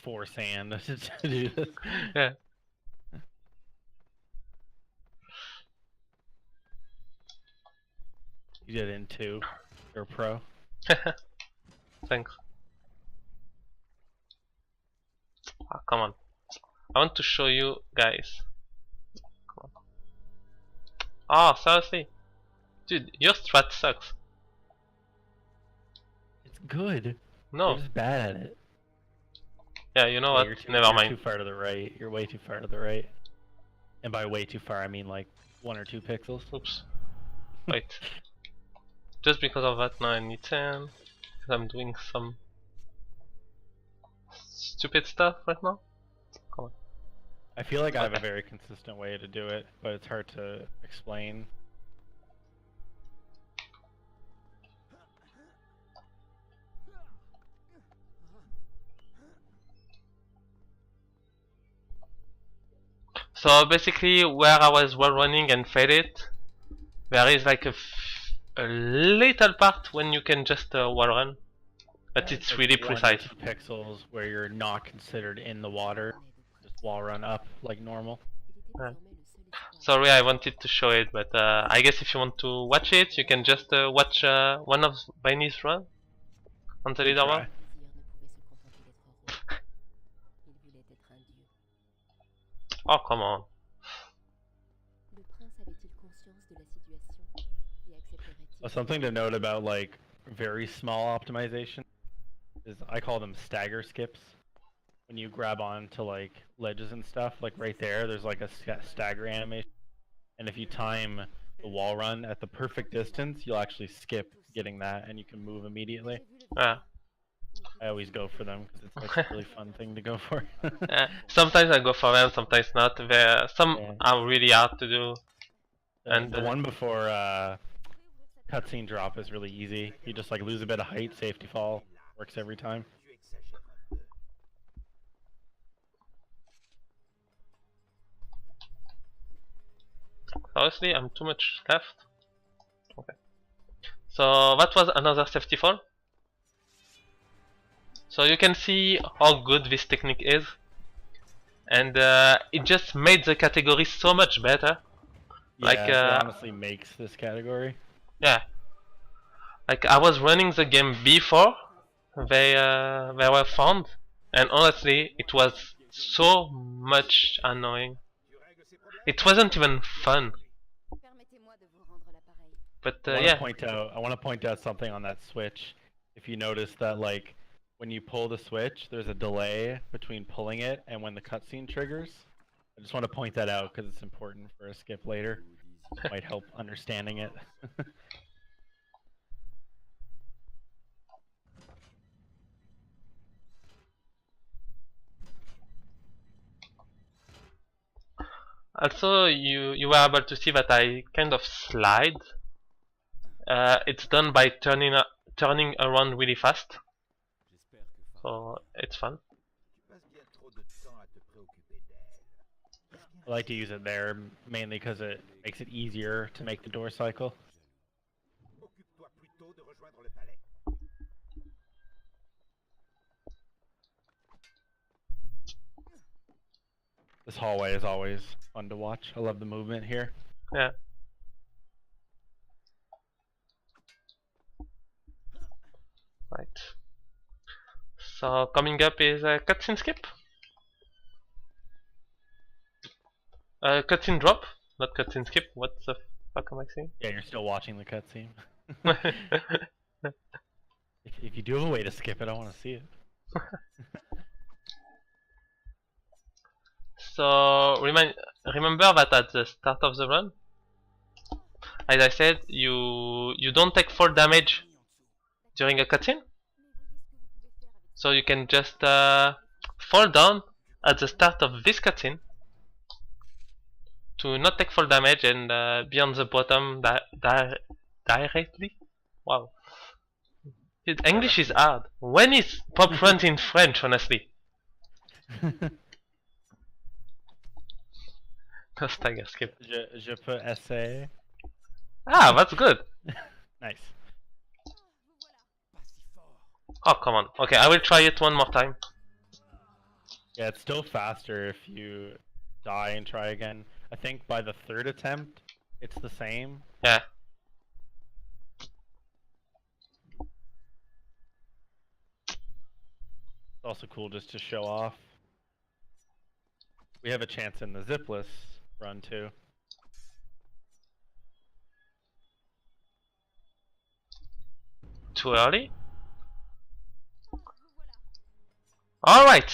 4 sand to do this. Yeah. You did it in 2. You're a pro. Thanks. Ah, come on. I want to show you guys. Come on. Ah, seriously? Dude, your strat sucks. It's good. No. You're just bad at it. Yeah, you know what? Never You're mind. too far to the right. You're way too far to the right. And by way too far, I mean like 1 or 2 pixels. Oops. Wait. Just because of that, now I need 10. Because I'm doing some stupid stuff right now. Come on. I feel like I have a very consistent way to do it, but it's hard to explain. So basically, where I was wall running and failed it, there is like a little part when you can just wall run, but it's like really 1 precise. to 2 pixels where you're not considered in the water, just wall run up like normal. Yeah. Sorry, I wanted to show it, but I guess if you want to watch it, you can just watch one of Vinny's run on the leaderboard. Oh, come on. Something to note about like very small optimization is I call them stagger skips. when you grab onto like ledges and stuff, like right there, there's like a stagger animation, and if you time the wall run at the perfect distance, you'll actually skip getting that, and you can move immediately. Yeah. I always go for them because it's like a really fun thing to go for. Sometimes I go for them, sometimes not. Some Yeah. are really hard to do. And the one before cutscene drop is really easy. You just like lose a bit of height, safety fall, works every time. Honestly, I'm too much left. Okay. So that was another safety fall. So you can see how good this technique is. And it just made the category so much better. Yeah, Like, it honestly makes this category. yeah. Like I was running the game before they were found, and honestly, it was so much annoying. It wasn't even fun. But yeah. I want to point out something on that switch. If you notice that, like, when you pull the switch, there's a delay between pulling it and when the cutscene triggers. I just want to point that out because it's important for a skip later. It might help understanding it. Also, you were able to see that I kind of slide. It's done by turning around really fast. So it's fun. I like to use it there mainly because it makes it easier to make the door cycle. This hallway is always fun to watch. I love the movement here. Yeah. Right. So coming up is a cutscene skip. Cutscene drop, not cutscene skip. What the fuck am I saying? Yeah, you're still watching the cutscene. If you do have a way to skip it, I want to see it. So remember that at the start of the run, as I said, you don't take fall damage during a cutscene. So you can just fall down at the start of this cutscene to not take fall damage and be on the bottom directly. Wow. English is hard. When is PoPRuns in French, honestly? No stagger skip. Je peux essayer. Ah, that's good. Nice. Oh, come on. Okay, I will try it one more time. Yeah, it's still faster if you die and try again. I think by the third attempt, it's the same. Yeah. It's also cool just to show off. We have a chance in the zipless run too. Too early? Alright.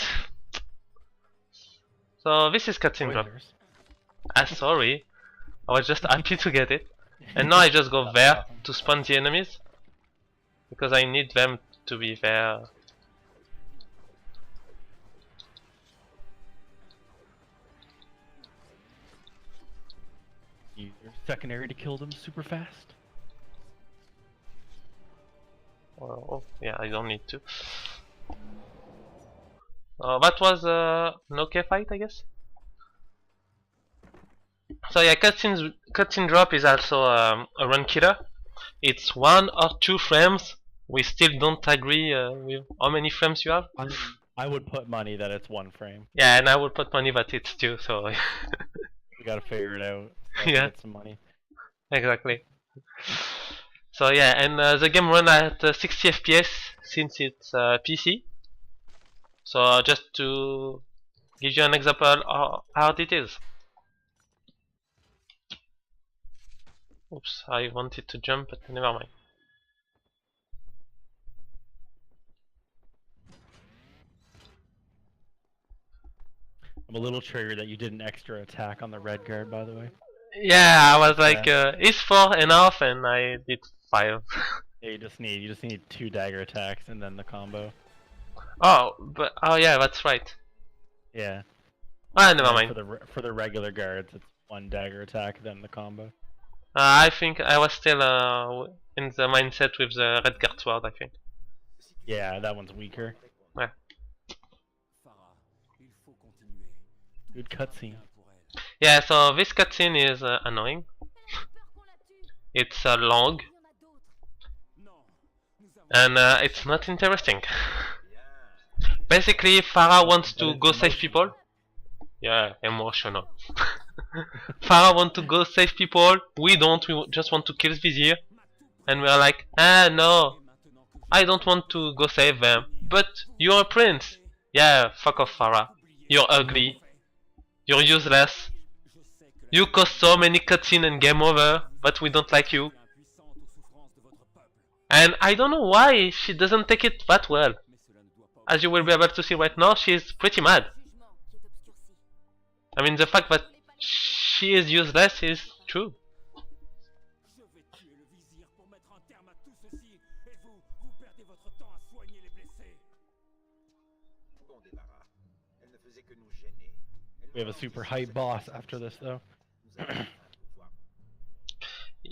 So this is cutscene drop. Spoilers. Ah, sorry. I was just happy to get it. And now I just go there to spawn the enemies. Because I need them to be there. You're secondary to kill them super fast. Oh, yeah, I don't need to. That was an okay fight, I guess. So yeah, cutscene drop is also a run killer. It's 1 or 2 frames. We still don't agree with how many frames you have. I would put money that it's 1 frame. Yeah, and I would put money that it's 2, so We gotta figure it out. Yeah. Get some money. exactly. So yeah, and the game run at 60 FPS since it's PC. So just to give you an example how hard it is. Oops, I wanted to jump, but never mind. I'm a little triggered that you did an extra attack on the red guard, by the way. Yeah, I was like, is 4 enough? And I did 5. Yeah, you just need 2 dagger attacks and then the combo. Oh, but oh yeah, that's right. Yeah. Ah, never And mind. for the regular guards, it's 1 dagger attack then the combo. I think I was still in the mindset with the red guard sword. I think. Yeah, that one's weaker. Yeah. Good cutscene. Yeah. So this cutscene is annoying. It's long, and it's not interesting. Basically, Farah wants to go save people. Yeah, emotional. Farah wants to go save people. We don't. We just want to kill Vizier. And we're like, ah, no. I don't want to go save them. But you're a prince. Yeah, fuck off, Farah. You're ugly. You're useless. You cause so many cutscenes and game over. But we don't like you. And I don't know why she doesn't take it that well. As you will be able to see right now, she's pretty mad. I mean, the fact that she is useless is true. We have a super hype boss after this, though.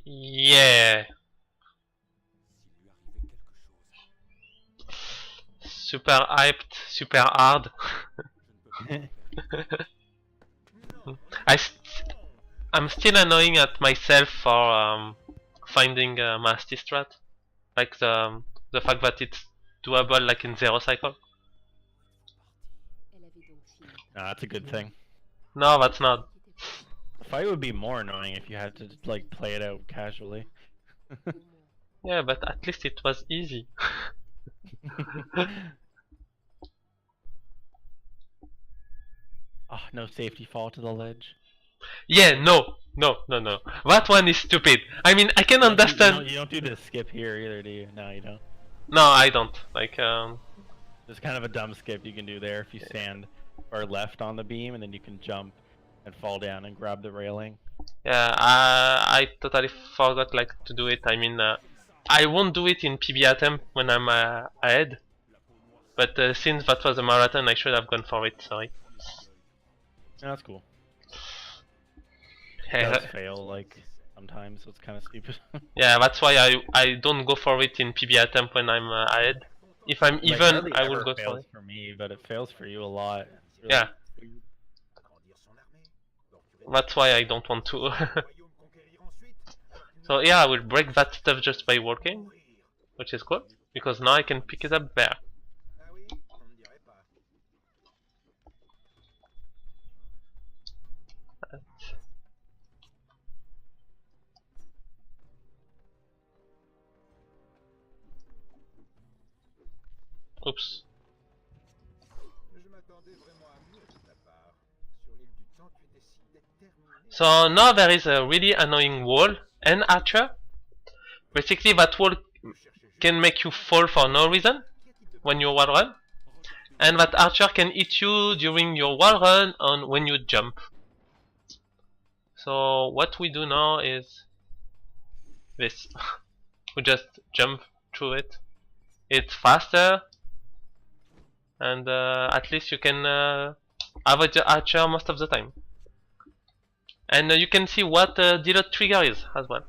Yeah. Super hyped, super hard. I'm still annoying at myself for finding Masty strat, like the fact that it's doable like in 0 cycle. No, that's a good thing. No, that's not. The fight would be more annoying if you had to like play it out casually. Yeah, but at least it was easy. Oh, no safety fall to the ledge. Yeah, no. That one is stupid. I mean, I can understand. You don't do this skip here either, do you? No, you don't. No, I don't. Like, There's kind of a dumb skip you can do there if you stand or left on the beam, and then you can jump and fall down and grab the railing. yeah, I totally forgot like to do it. I mean, I won't do it in PB attempt when I'm ahead. But since that was a marathon, I should have gone for it. Sorry. Yeah, that's cool. Hey, It does fail like sometimes, so it's kind of stupid. yeah, that's why I don't go for it in PB attempt when I'm ahead. If I'm even, Like, I will go for fails it. for me, but it fails for you a lot. It's really Yeah, weird. that's why I don't want to. So yeah, I will break that stuff just by walking, which is cool because now I can pick it up there. Oops. So now there is a really annoying wall and archer. Basically that wall can make you fall for no reason when you wall run. And that archer can hit you during your wall run and when you jump. So what we do now is this. We just jump through it. It's faster. And at least you can avoid the archer most of the time. And you can see what delayed trigger is as well.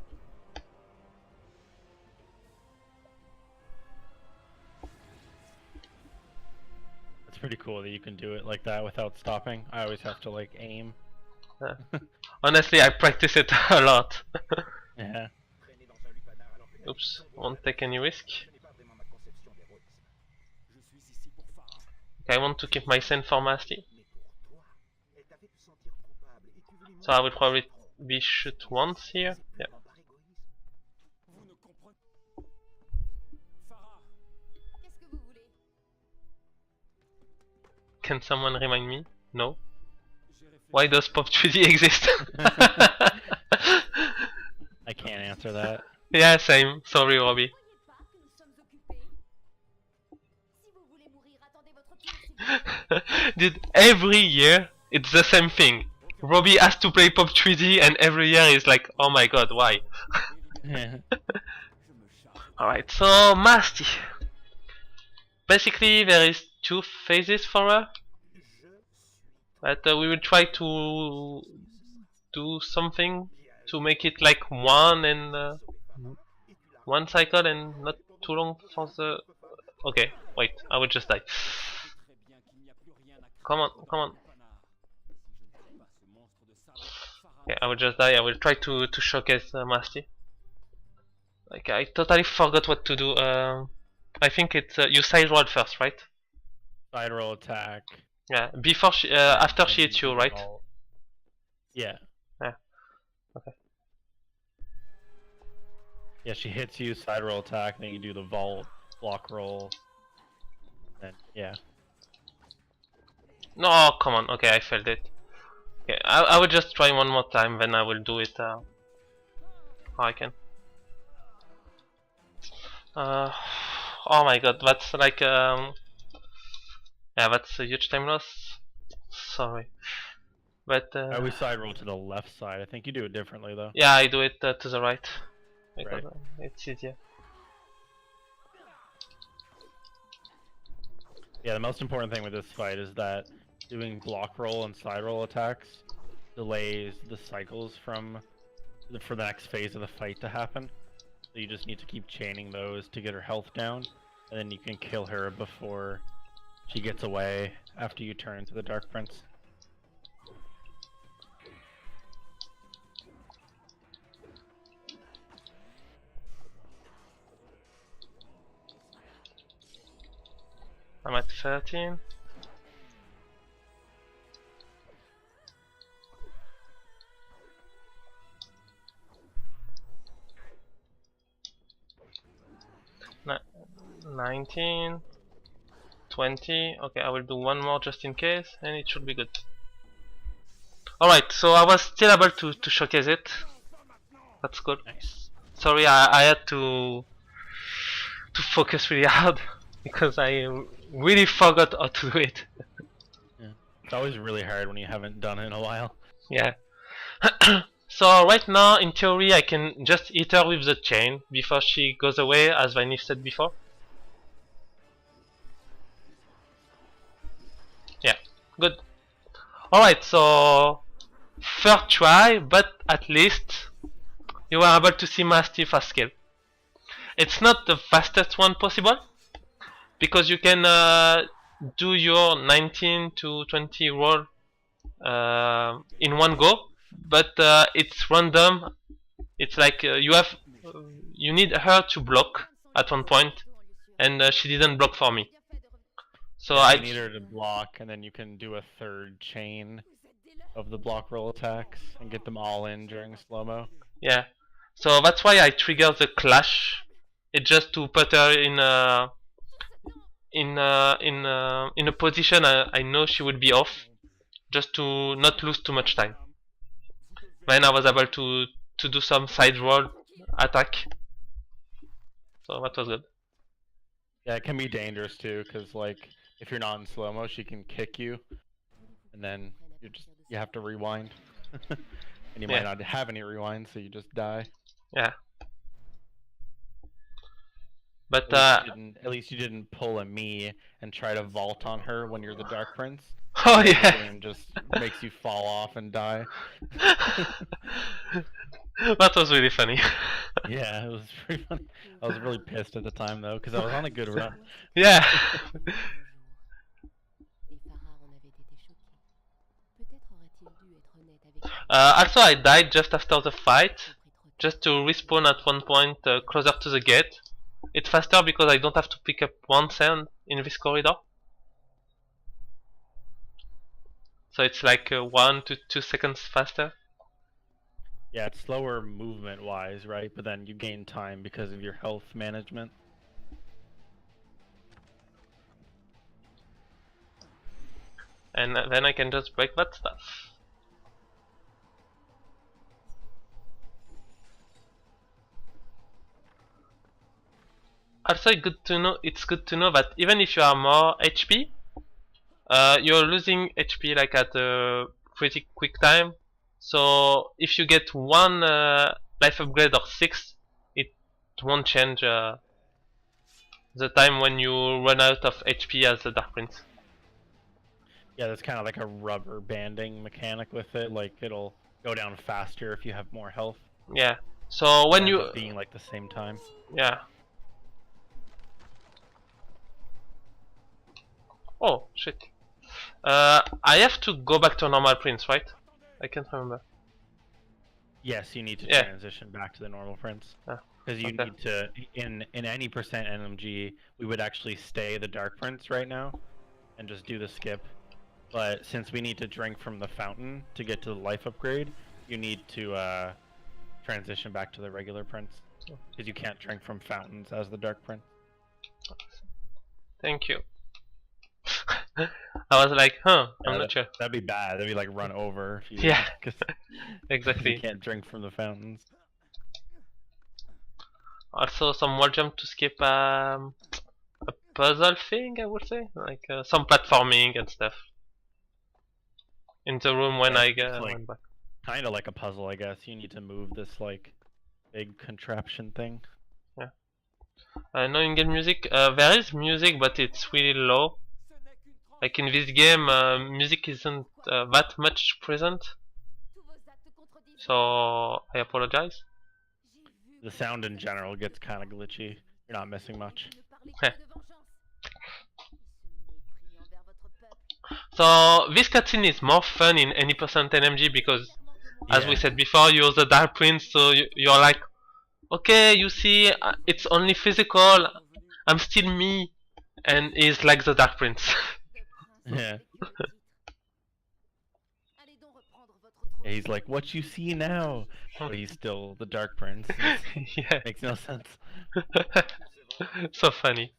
It's pretty cool that you can do it like that without stopping. I always have to like aim. Honestly, I practice it a lot. Yeah. Oops, won't take any risk. Okay, I want to keep my scent for Masty. So I will probably be shoot once here. Yeah. Can someone remind me? No. Why does PoPRuns exist? I can't answer that. Yeah, same. Sorry, Robbie. Dude, every year It's the same thing. Robbie has to play Pop 3D, and every year he's like, oh my god, why? Alright, so Masty. Basically, there is two phases for her. But we will try to do something to make it like one and one cycle and not too long for the... Okay, wait, I will just die. Come on, come on. Okay, I will just die. I will try to showcase Masty. Like, I totally forgot what to do. I think it's you side roll first, right? Side roll attack. Yeah, before she, after she hits you, right? Yeah. Yeah. Okay. Yeah, she hits you, side roll attack, then you do the vault, block roll. Then yeah. No, come on. Okay, I failed it. Okay, I will just try one more time, then I will do it how I can. Oh my god, that's like yeah, that's a huge time loss. Sorry, but I always side roll to the left side. I think you do it differently though. yeah, I do it to the right because Right. it's easier. Yeah, the most important thing with this fight is that doing block roll and side roll attacks delays the cycles for the next phase of the fight to happen. So you just need to keep chaining those to get her health down, and then you can kill her before she gets away after you turn into the Dark Prince. I'm at 13. Ni 19. 20. Okay, I will do one more just in case, and it should be good. Alright, so I was still able to showcase it. That's good. Nice. Sorry, I had to focus really hard because I really forgot how to do it. Yeah. It's always really hard when you haven't done it in a while. Yeah. So right now, in theory, I can just hit her with the chain before she goes away, as Vinny said before. Yeah, good. Alright, so third try, but at least you were able to see Masty fast skill. It's not the fastest one possible, because you can do your 19 to 20 roll in one go, but it's random. It's like you need her to block at one point, and she didn't block for me. So Yeah, I you need her to block, and then you can do a third chain of the block roll attacks and get them all in during slow-mo. yeah. So that's why I trigger the clash. It's just to put her in a position I know she would be off, just to not lose too much time. Then I was able to do some side roll attack. So that was good. Yeah, it can be dangerous too, because like if you're not in slow-mo, she can kick you, and then you have to rewind, and you might not have any rewind, so you just die. Yeah. But At least you didn't pull a me and try to vault on her when you're the Dark Prince. oh The yeah. game just makes you fall off and die. That was really funny. Yeah, it was pretty funny. I was really pissed at the time though, because I was on a good run. Yeah. Also, I died just after the fight, just to respawn at one point closer to the gate. It's faster because I don't have to pick up one sound in this corridor. So it's like 1 to 2 seconds faster. Yeah, it's slower movement-wise, right? But then you gain time because of your health management. And then I can just break that stuff. Also, it's good to know that even if you are more HP, you're losing HP like at a pretty quick time. So if you get one life upgrade or 6, it won't change the time when you run out of HP as the Dark Prince. Yeah, there's kind of like a rubber banding mechanic with it. Like it'll go down faster if you have more health. Yeah. So when It you ends up being like the same time. yeah. Oh shit. I have to go back to normal Prince, right? I can't remember. Yes, you need to Yeah. transition back to the normal Prince. Ah, Because you okay. need to, in any percent NMG, we would actually stay the Dark Prince right now, and just do the skip. But since we need to drink from the fountain to get to the life upgrade, you need to transition back to the regular Prince. Because you can't drink from fountains as the Dark Prince. Thank you. I was like, huh, I'm Yeah, not sure. That'd be bad. That'd be like run over. If you, Yeah. Cause Exactly. you can't drink from the fountains. Also, some wall jump to skip a puzzle thing, I would say, like some platforming and stuff. In the room when Yeah, I it's like- went back. Kind of like a puzzle, I guess. You need to move this like big contraption thing. No in-game music. There is music, but it's really low. Like in this game, music isn't that much present. So I apologize. The sound in general gets kind of glitchy. You're not missing much. So this cutscene is more fun in any percent NMG because, as we Yeah. said before, you're the Dark Prince, so you're like, okay, you see, it's only physical. I'm still me, and he's like the Dark Prince. Yeah. Yeah, he's like, what you see now? But he's still the Dark Prince. Yeah, Makes no sense. so funny.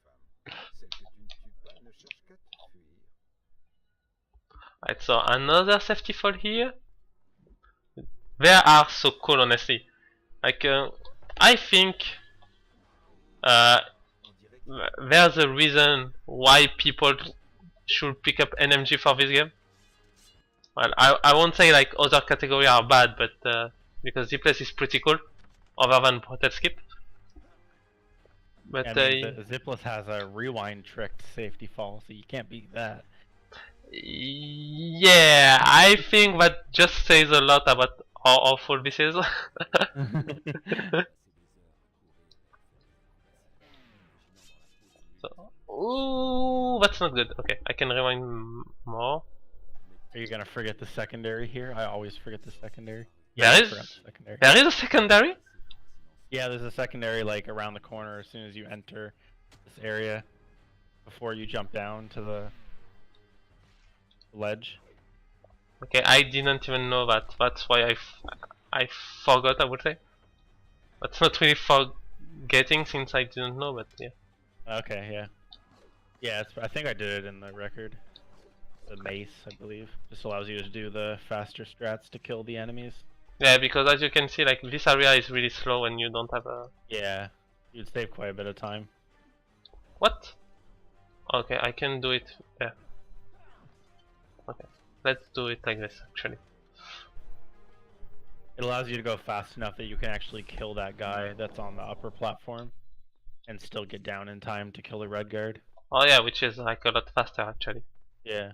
Right, so another safety fall here. They are so cool, honestly. Like, I think there's a reason why people should pick up NMG for this game. Well, I won't say like other categories are bad, but because the place is pretty cool, other than Protect Skip. But I mean, the Zipless has a rewind tricked safety fall, so you can't beat that. yeah, I think that just says a lot about how awful this is. So, ooh, that's not good. Okay, I can rewind more. Are you gonna forget the secondary here? I always forget the secondary. There I is- forgot the secondary. There is a secondary? Yeah, there's a secondary like around the corner as soon as you enter this area, before you jump down to the ledge. Okay, I didn't even know that. That's why I forgot, I would say. That's not really forgetting since I didn't know, but yeah. Okay, yeah. Yeah, I think I did it in the record. The mace, I believe. Just allows you to do the faster strats to kill the enemies. Yeah, because as you can see, like this area is really slow when you don't have a... Yeah, you'd save quite a bit of time. What? Okay, I can do it. Yeah. Okay, let's do it like this, actually. It allows you to go fast enough that you can actually kill that guy that's on the upper platform, and still get down in time to kill the red guard. Oh yeah, which is like a lot faster, actually. Yeah.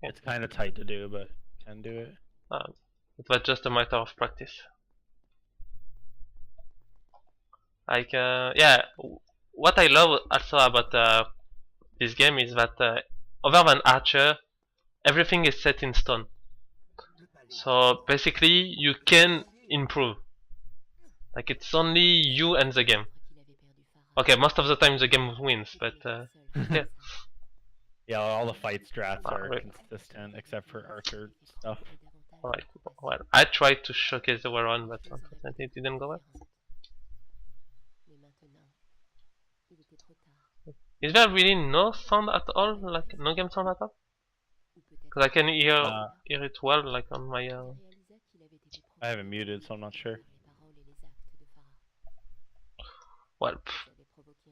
It's kind of tight to do, but you can do it. It was just a matter of practice. Like, yeah, what I love also about this game is that other than Archer, everything is set in stone. So basically, you can improve. Like, it's only you and the game. Okay, most of the time the game wins, but yeah. Yeah, all the fight strats are right. consistent except for Archer stuff. Alright, well, I tried to showcase the well run, but unfortunately it didn't go well. Is there really no sound at all? Like, no game sound at all? Because I can hear it well, like on my... I have it muted, so I'm not sure. Well,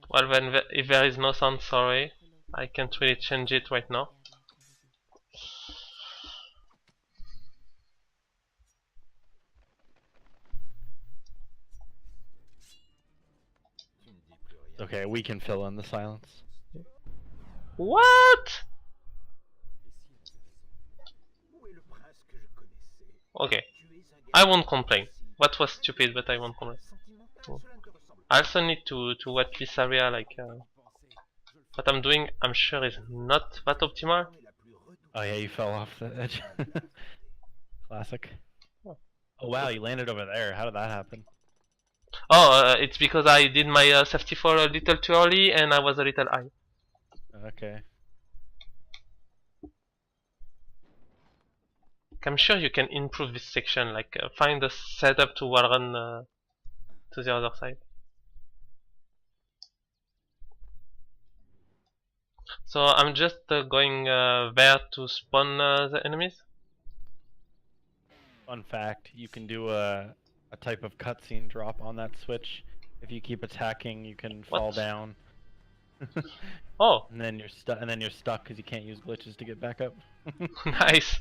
well then, if there is no sound, sorry. I can't really change it right now. we can fill in the silence. What? Okay, I won't complain. That was stupid, but I won't complain. I also need to watch this area, like what I'm doing. I'm sure is not that optimal. Oh yeah, you fell off the edge. Classic. Oh wow, you landed over there. How did that happen? Oh, it's because I did my safety fall a little too early and I was a little high. Okay. I'm sure you can improve this section, like find a setup to wall run to the other side. So I'm just going there to spawn the enemies. Fun fact: you can do a type of cutscene drop on that switch. If you keep attacking, you can fall What? down. Oh, And then you're stuck. And then you're stuck because you can't use glitches to get back up. nice.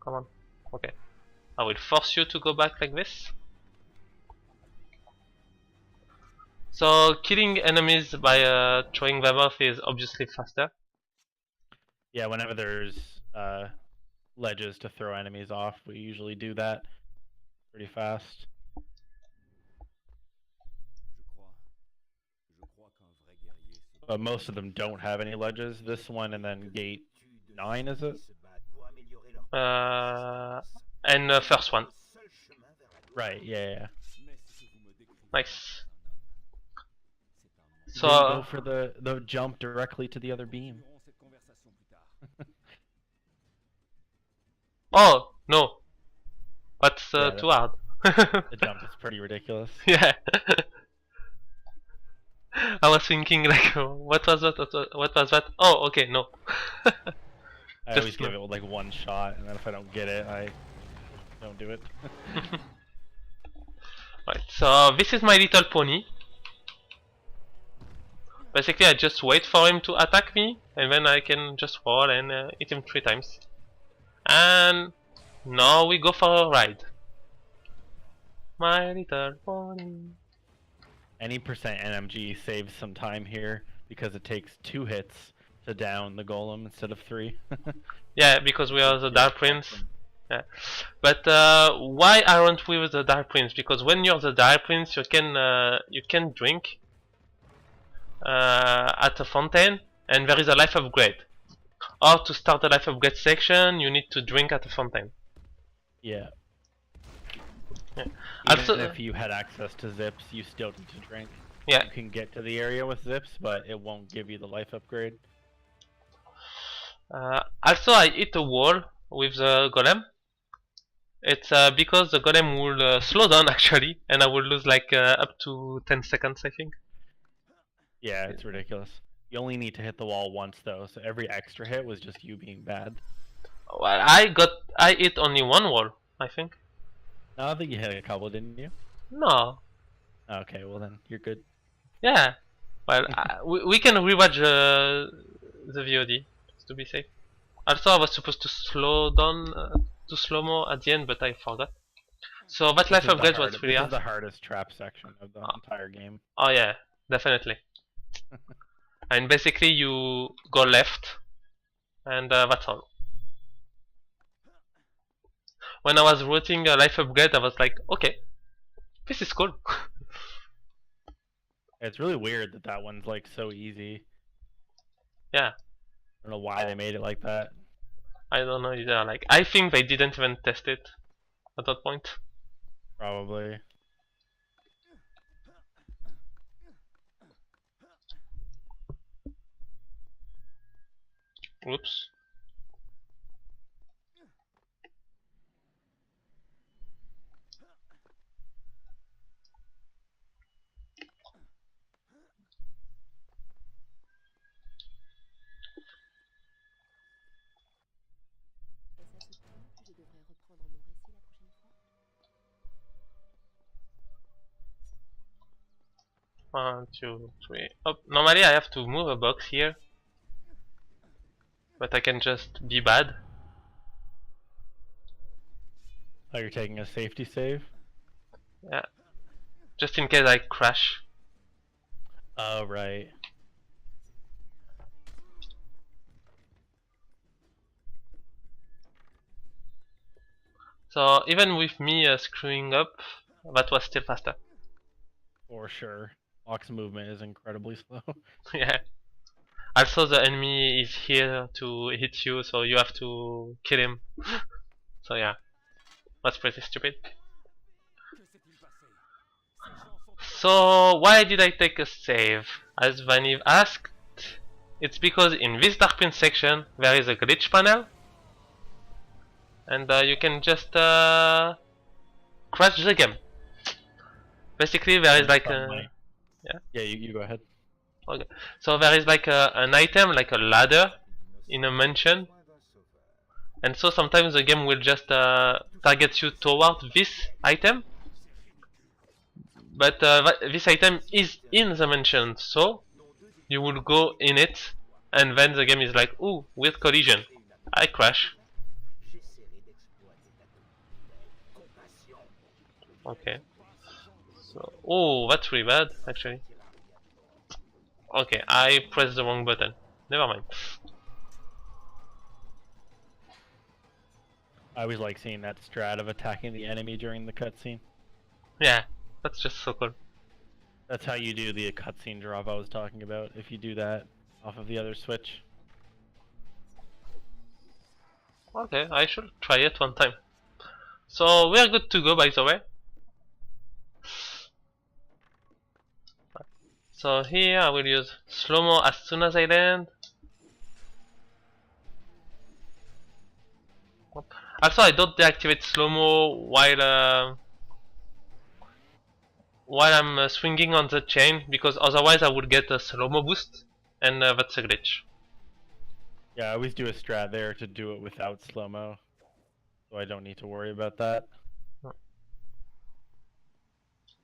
Come on. Okay. I will force you to go back like this. So killing enemies by throwing them off is obviously faster. Yeah, whenever there's ledges to throw enemies off, we usually do that pretty fast. But most of them don't have any ledges. This one and then gate 9, is it? And first one. Right, yeah. Nice. So So go for the jump directly to the other beam. oh no, that's Yeah, too hard. The jump is pretty ridiculous. Yeah. I was thinking like, what was that? What was that? Oh, okay, no. I always give it like one shot, and then if I don't get it, I don't do it. Right, so this is my little pony. Basically, I just wait for him to attack me, and then I can just roll and hit him 3 times. And now we go for a ride. My little pony. Any percent NMG saves some time here because it takes 2 hits to down the golem instead of 3. Yeah, because we are the Dark Prince. Yeah. But why aren't we with the Dark Prince? Because when you're the Dark Prince, you can drink at a fountain, and there is a life upgrade. Or to start the life upgrade section, you need to drink at a fountain. Yeah. Yeah. Even Also, if you had access to zips, you still need to drink. yeah. You can get to the area with zips, but it won't give you the life upgrade. Also, I hit a wall with the golem. It's because the golem will slow down actually, and I will lose like up to 10 seconds, I think. Yeah, it's ridiculous. You only need to hit the wall once though, so every extra hit was just you being bad. Well, I hit only one wall, I think. No, I think you hit a couple, didn't you? No. Okay, well then you're good. Yeah. Well, we can rewatch the VOD just to be safe. Also, I was supposed to slow down to slow-mo at the end, but I forgot. So that life upgrade was really This is hard. the hardest trap section of the entire game. Oh yeah, definitely. And basically you go left, and that's all. When I was routing a life upgrade, I was like, okay, this is cool. It's really weird that that one's like so easy. Yeah, I don't know why they made it like that. I don't know either. Like, I think they didn't even test it at that point. Probably. Oops. Est-ce à ce point que je devrais reprendre mon récit la prochaine fois? 1, 2, 3. Oh, normally I have to move a box here, but I can just be bad. Oh, you're taking a safety save? Yeah, just in case I crash. Oh, right. So even with me screwing up, that was still faster. For sure. Ox movement is incredibly slow. Yeah. Also, the enemy is here to hit you, so you have to kill him. So yeah, that's pretty stupid. So why did I take a save? As Vaniv asked, it's because in this Darkpin section there is a glitch panel, and you can just crash the game. Basically, there is like a Yeah, you go ahead. okay. So there is like an item, like a ladder, in a mansion, and so sometimes the game will just target you toward this item, but this item is in the mansion, so you will go in it, and then the game is like, ooh, weird collision, I crash. Okay. So, oh, that's really bad, actually. Okay, I pressed the wrong button. Never mind. I always like seeing that strat of attacking the enemy during the cutscene. Yeah, that's just so cool. That's how you do the cutscene drop I was talking about, if you do that off of the other switch. Okay, I should try it one time. So, we're good to go, by the way. So here I will use slow-mo as soon as I land. Also, I don't deactivate slow-mo while I'm swinging on the chain, because otherwise I would get a slow-mo boost, and that's a glitch. Yeah, I always do a strat there to do it without slow-mo, so I don't need to worry about that.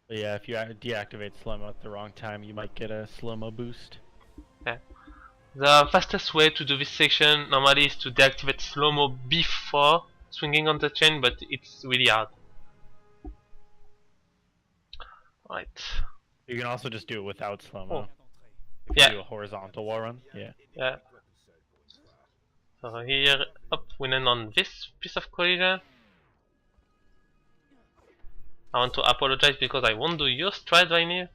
But yeah, if you deactivate slow-mo at the wrong time, you might get a slow-mo boost. Okay. The fastest way to do this section normally is to deactivate slow-mo before swinging on the chain, but it's really hard. Right. You can also just do it without slow-mo. Oh. If Yeah. you do a horizontal wall run, yeah. Yeah. So here, up, we land on this piece of collision. I want to apologize because I won't do your strat, Rainier.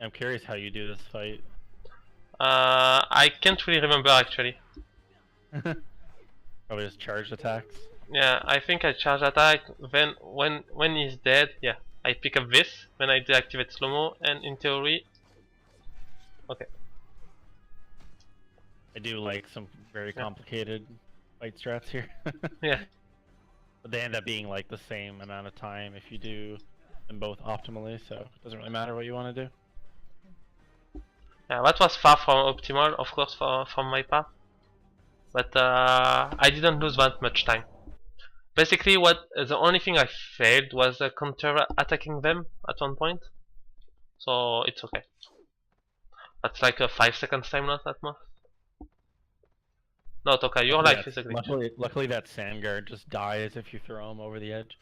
I'm curious how you do this fight. I can't really remember actually. Probably just charged attacks. Yeah, I think I charge attack, then when he's dead, yeah, I pick up this, then I deactivate slow-mo, and in theory... Okay. I do like some very complicated fight strats here. Yeah. But they end up being like the same amount of time if you do them both optimally, so it doesn't really matter what you want to do. Yeah, that was far from optimal, of course, from my part. But I didn't lose that much time. Basically, the only thing I failed was counter-attacking them at one point. So it's okay. That's like a 5 seconds time loss at most. No, Toka, your life is a glitch. Luckily that sand guard just dies if you throw him over the edge.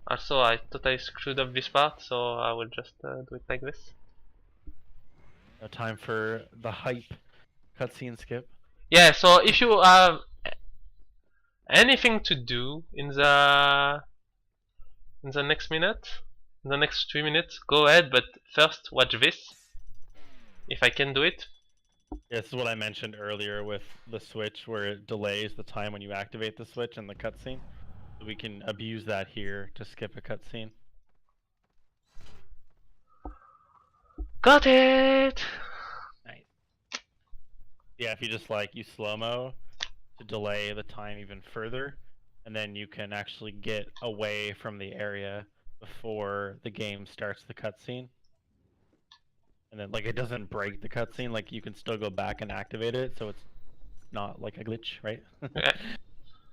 Also, I totally screwed up this part, so I will just do it like this. No time for the hype cutscene skip. Yeah, so if you have anything to do in the next minute, in the next 3 minutes, go ahead, but first watch this. If I can do it. Yeah, this is what I mentioned earlier with the switch, where it delays the time when you activate the switch and the cutscene. So we can abuse that here to skip a cutscene. Got it! Nice. Yeah, if you just you slow-mo to delay the time even further, and then you can actually get away from the area before the game starts the cutscene. And then it doesn't break the cutscene, you can still go back and activate it, so it's not like a glitch, right? Yeah.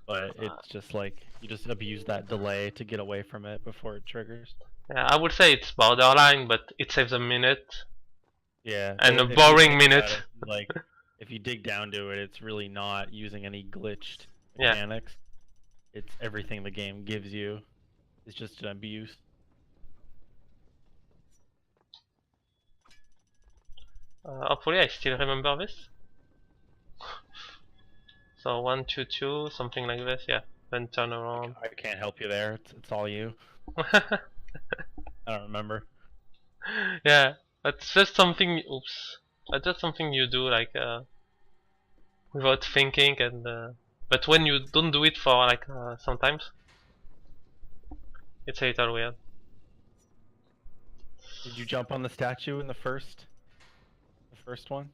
But it's just you just abuse that delay to get away from it before it triggers. Yeah, I would say it's borderline, but it saves a minute. Yeah. And a boring minute. If you dig down to it, it's really not using any glitched mechanics. It's everything the game gives you. It's just an abuse. Hopefully I still remember this. So 1, 2, 2, something like this, yeah. Then turn around. I can't help you there. It's all you. I don't remember. Yeah, that's just something. Oops, that's just something you do like without thinking, and but when you don't do it for like sometimes, it's a little weird. Did you jump on the statue in the first one?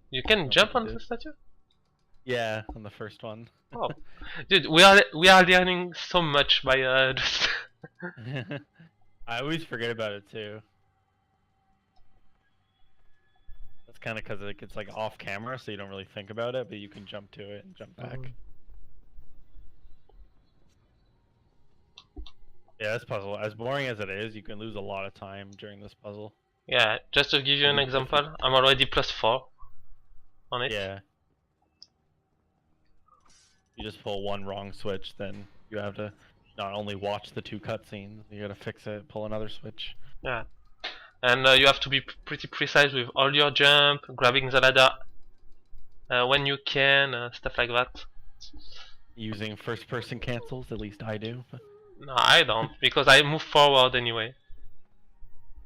You can jump you on did. the statue? Yeah, on the first one. Oh, dude, we are learning so much by just. I always forget about it too. That's kind of because it's like off camera, so you don't really think about it, but you can jump to it and jump back. Yeah, this puzzle, as boring as it is, you can lose a lot of time during this puzzle. Yeah, just to give you an example, I'm already +4 on it. Yeah. You just pull one wrong switch, then you have to not only watch the 2 cutscenes, you gotta fix it, pull another switch. Yeah, and you have to be pretty precise with all your jump, grabbing the ladder when you can, stuff like that. Using first-person cancels, at least I do. No, I don't, because I move forward anyway.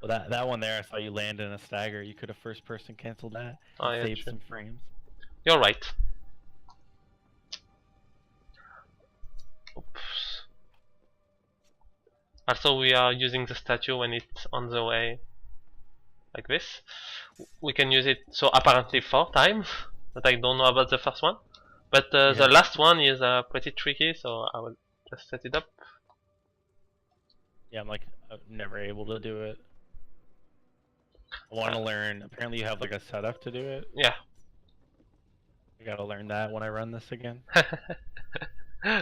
Well, that one there, I saw you land in a stagger. You could have first-person canceled that. Oh, yeah, saved true. some frames. You're right. Oops. Also, we are using the statue when it's on the way, like this. We can use it so apparently 4 times, but I don't know about the first one. But the last one is pretty tricky, so I will just set it up. Yeah, I'm never able to do it. I want to learn. Apparently, you have like a setup to do it. Yeah. I gotta learn that when I run this again.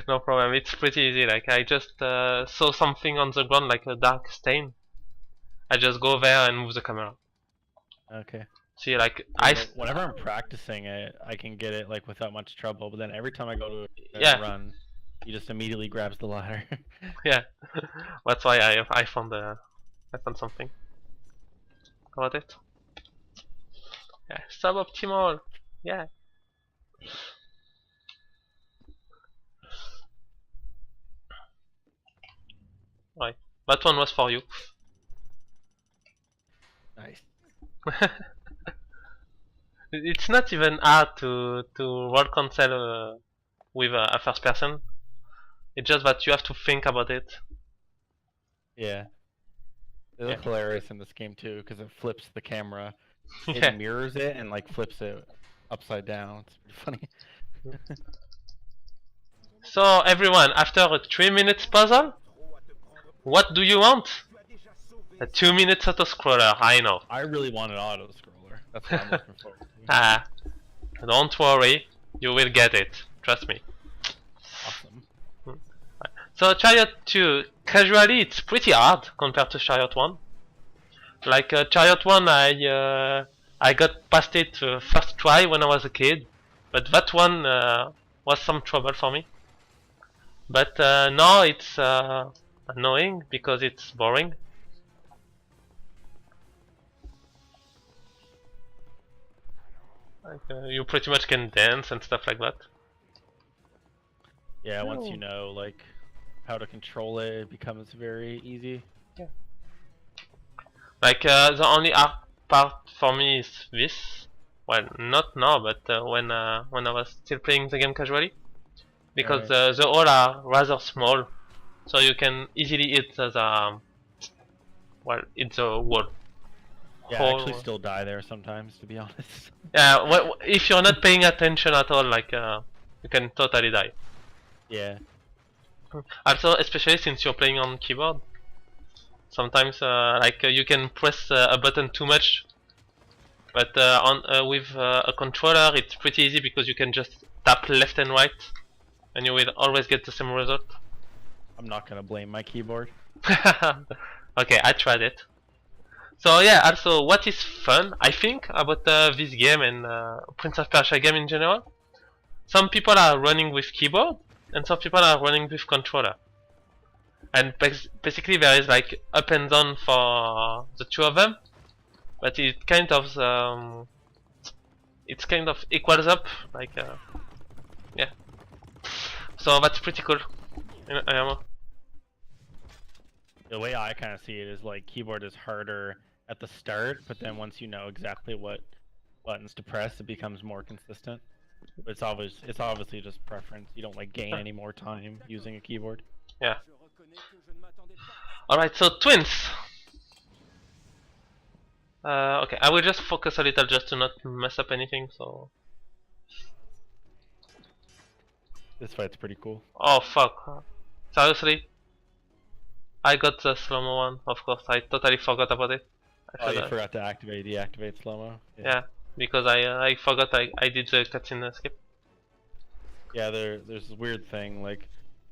No problem, it's pretty easy. Like I just saw something on the ground like a dark stain. I just go there and move the camera. Okay. See, like whenever I'm practicing it, I can get it like without much trouble. But then every time I go to run, he just immediately grabs the ladder. Yeah, that's why I found something about it. Yeah, suboptimal. Yeah. Right, that one was for you. Nice. It's not even hard to roll console with a first person. It's just that you have to think about it. Yeah. They look hilarious in this game too, because it flips the camera. It Yeah. mirrors it and like flips it upside down. It's pretty funny. So everyone, after a 3 minutes puzzle, what do you want? A 2 minutes auto-scroller, I know. I really want an auto-scroller. That's what I'm looking for. Ah, don't worry, you will get it. Trust me. Awesome. So Chariot 2, casually it's pretty hard compared to Chariot 1. Like Chariot 1, I got past it first try when I was a kid, but that one was some trouble for me. But now it's annoying because it's boring. Like, you pretty much can dance and stuff like that. Yeah, once you know like how to control it, it becomes very easy. Yeah. Like the only hard part for me is this. Well, not now, but when I was still playing the game casually, because the holes are rather small, so you can easily hit the it's a wall. Yeah, I actually still die there sometimes, to be honest. Yeah, well, if you're not paying attention at all, like you can totally die. Yeah. Also, especially since you're playing on keyboard, sometimes like you can press a button too much. But with a controller, it's pretty easy because you can just tap left and right, and you will always get the same result. I'm not gonna blame my keyboard. Okay, I tried it. So yeah, also what is fun, I think, about this game and Prince of Persia game in general, some people are running with keyboard and some people are running with controller. And basically there is like up and down for the two of them. but it's kind of equals up, like yeah. So that's pretty cool. IMO. The way I kind of see it is like keyboard is harder at the start, but then once you know exactly what buttons to press, it becomes more consistent. But it's obviously just preference. You don't like gain any more time using a keyboard. Yeah. Alright, so twins. Okay, I will just focus a little just to not mess up anything, so... This fight's pretty cool. Oh fuck. Seriously? I got the slow-mo one, of course, I totally forgot about it. Oh, you forgot to deactivate slow-mo? Yeah, because I forgot I did the cutscene skip. Yeah, there's this weird thing, like,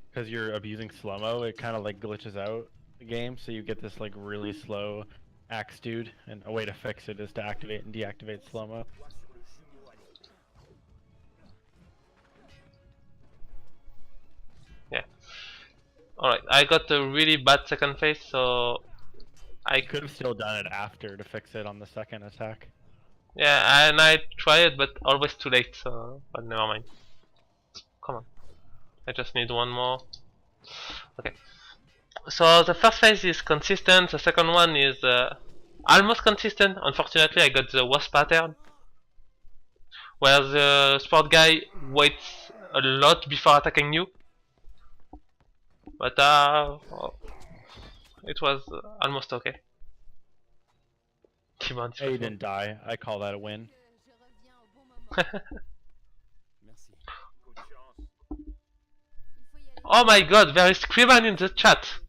because you're abusing slow-mo, it kind of like glitches out the game, so you get this like really slow axe dude, and a way to fix it is to activate and deactivate slow-mo. Yeah. Alright, I got a really bad second phase, so I Could have still done it after to fix it on the second attack. Yeah, and I tried, but always too late, so... But never mind. Come on. I just need one more. Okay. So the first phase is consistent, the second one is almost consistent. Unfortunately, I got the worst pattern, where the sport guy waits a lot before attacking you. But it was almost okay. Hey, you didn't die. I call that a win. Oh my god, there is Krivan in the chat.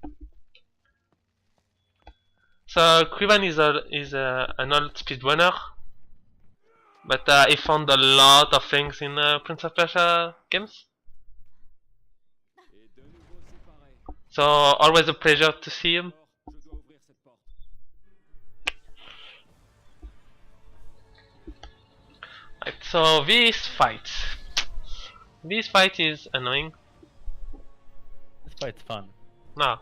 So Krivan is an old speedrunner, but he found a lot of things in Prince of Persia games. So always a pleasure to see him. Right, so this fight is annoying. This fight's fun. No.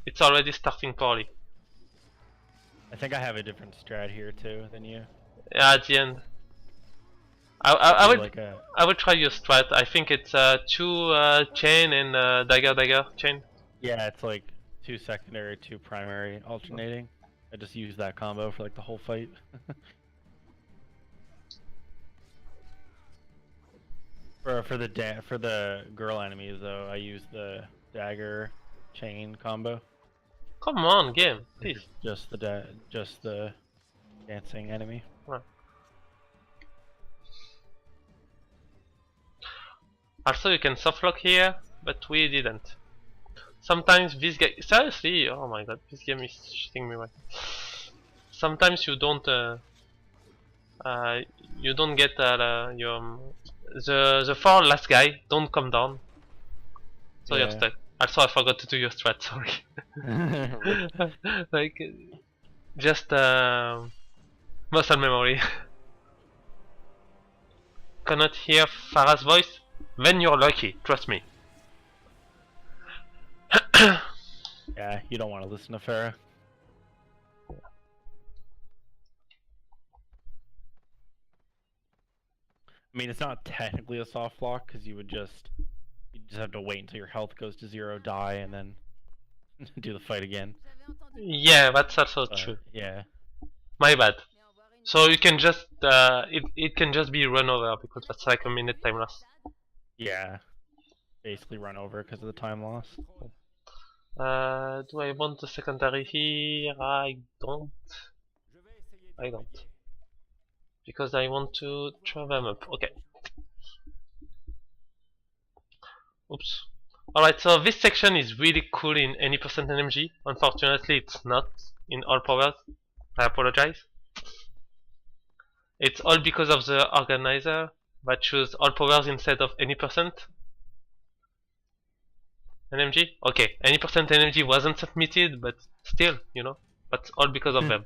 It's already starting poorly. I think I have a different strat here too than you. Yeah, at the end. I would like I would try your strat. I think it's 2 chain and dagger chain. Yeah, it's like 2 secondary, 2 primary alternating. I just use that combo for like the whole fight. for the girl enemies though, I use the dagger chain combo. Come on, game, please. Just the dancing enemy. Right. Also, you can softlock here, but we didn't. Sometimes this guy, seriously, oh my god, this game is shitting me right. Sometimes you don't get the 4 last guy don't come down, so Yeah. you're stuck. Also, I forgot to do your strat. Sorry. Like, just muscle memory. Cannot hear Farah's voice? Then you're lucky. Trust me. Yeah, you don't want to listen to Farah. I mean, it's not technically a soft lock because you just have to wait until your health goes to 0, die, and then do the fight again. Yeah, that's also true. Yeah. My bad. So you can just it can just be run over because that's like a minute time loss. Yeah. Basically run over because of the time loss. Do I want the secondary here? I don't. Because I want to try them up. Okay. Oops. Alright, so this section is really cool in any percent NMG. Unfortunately, it's not in all powers. I apologize. It's all because of the organizer that chose all powers instead of any percent NMG. Okay, any percent NMG wasn't submitted, but still, you know, that's all because of them.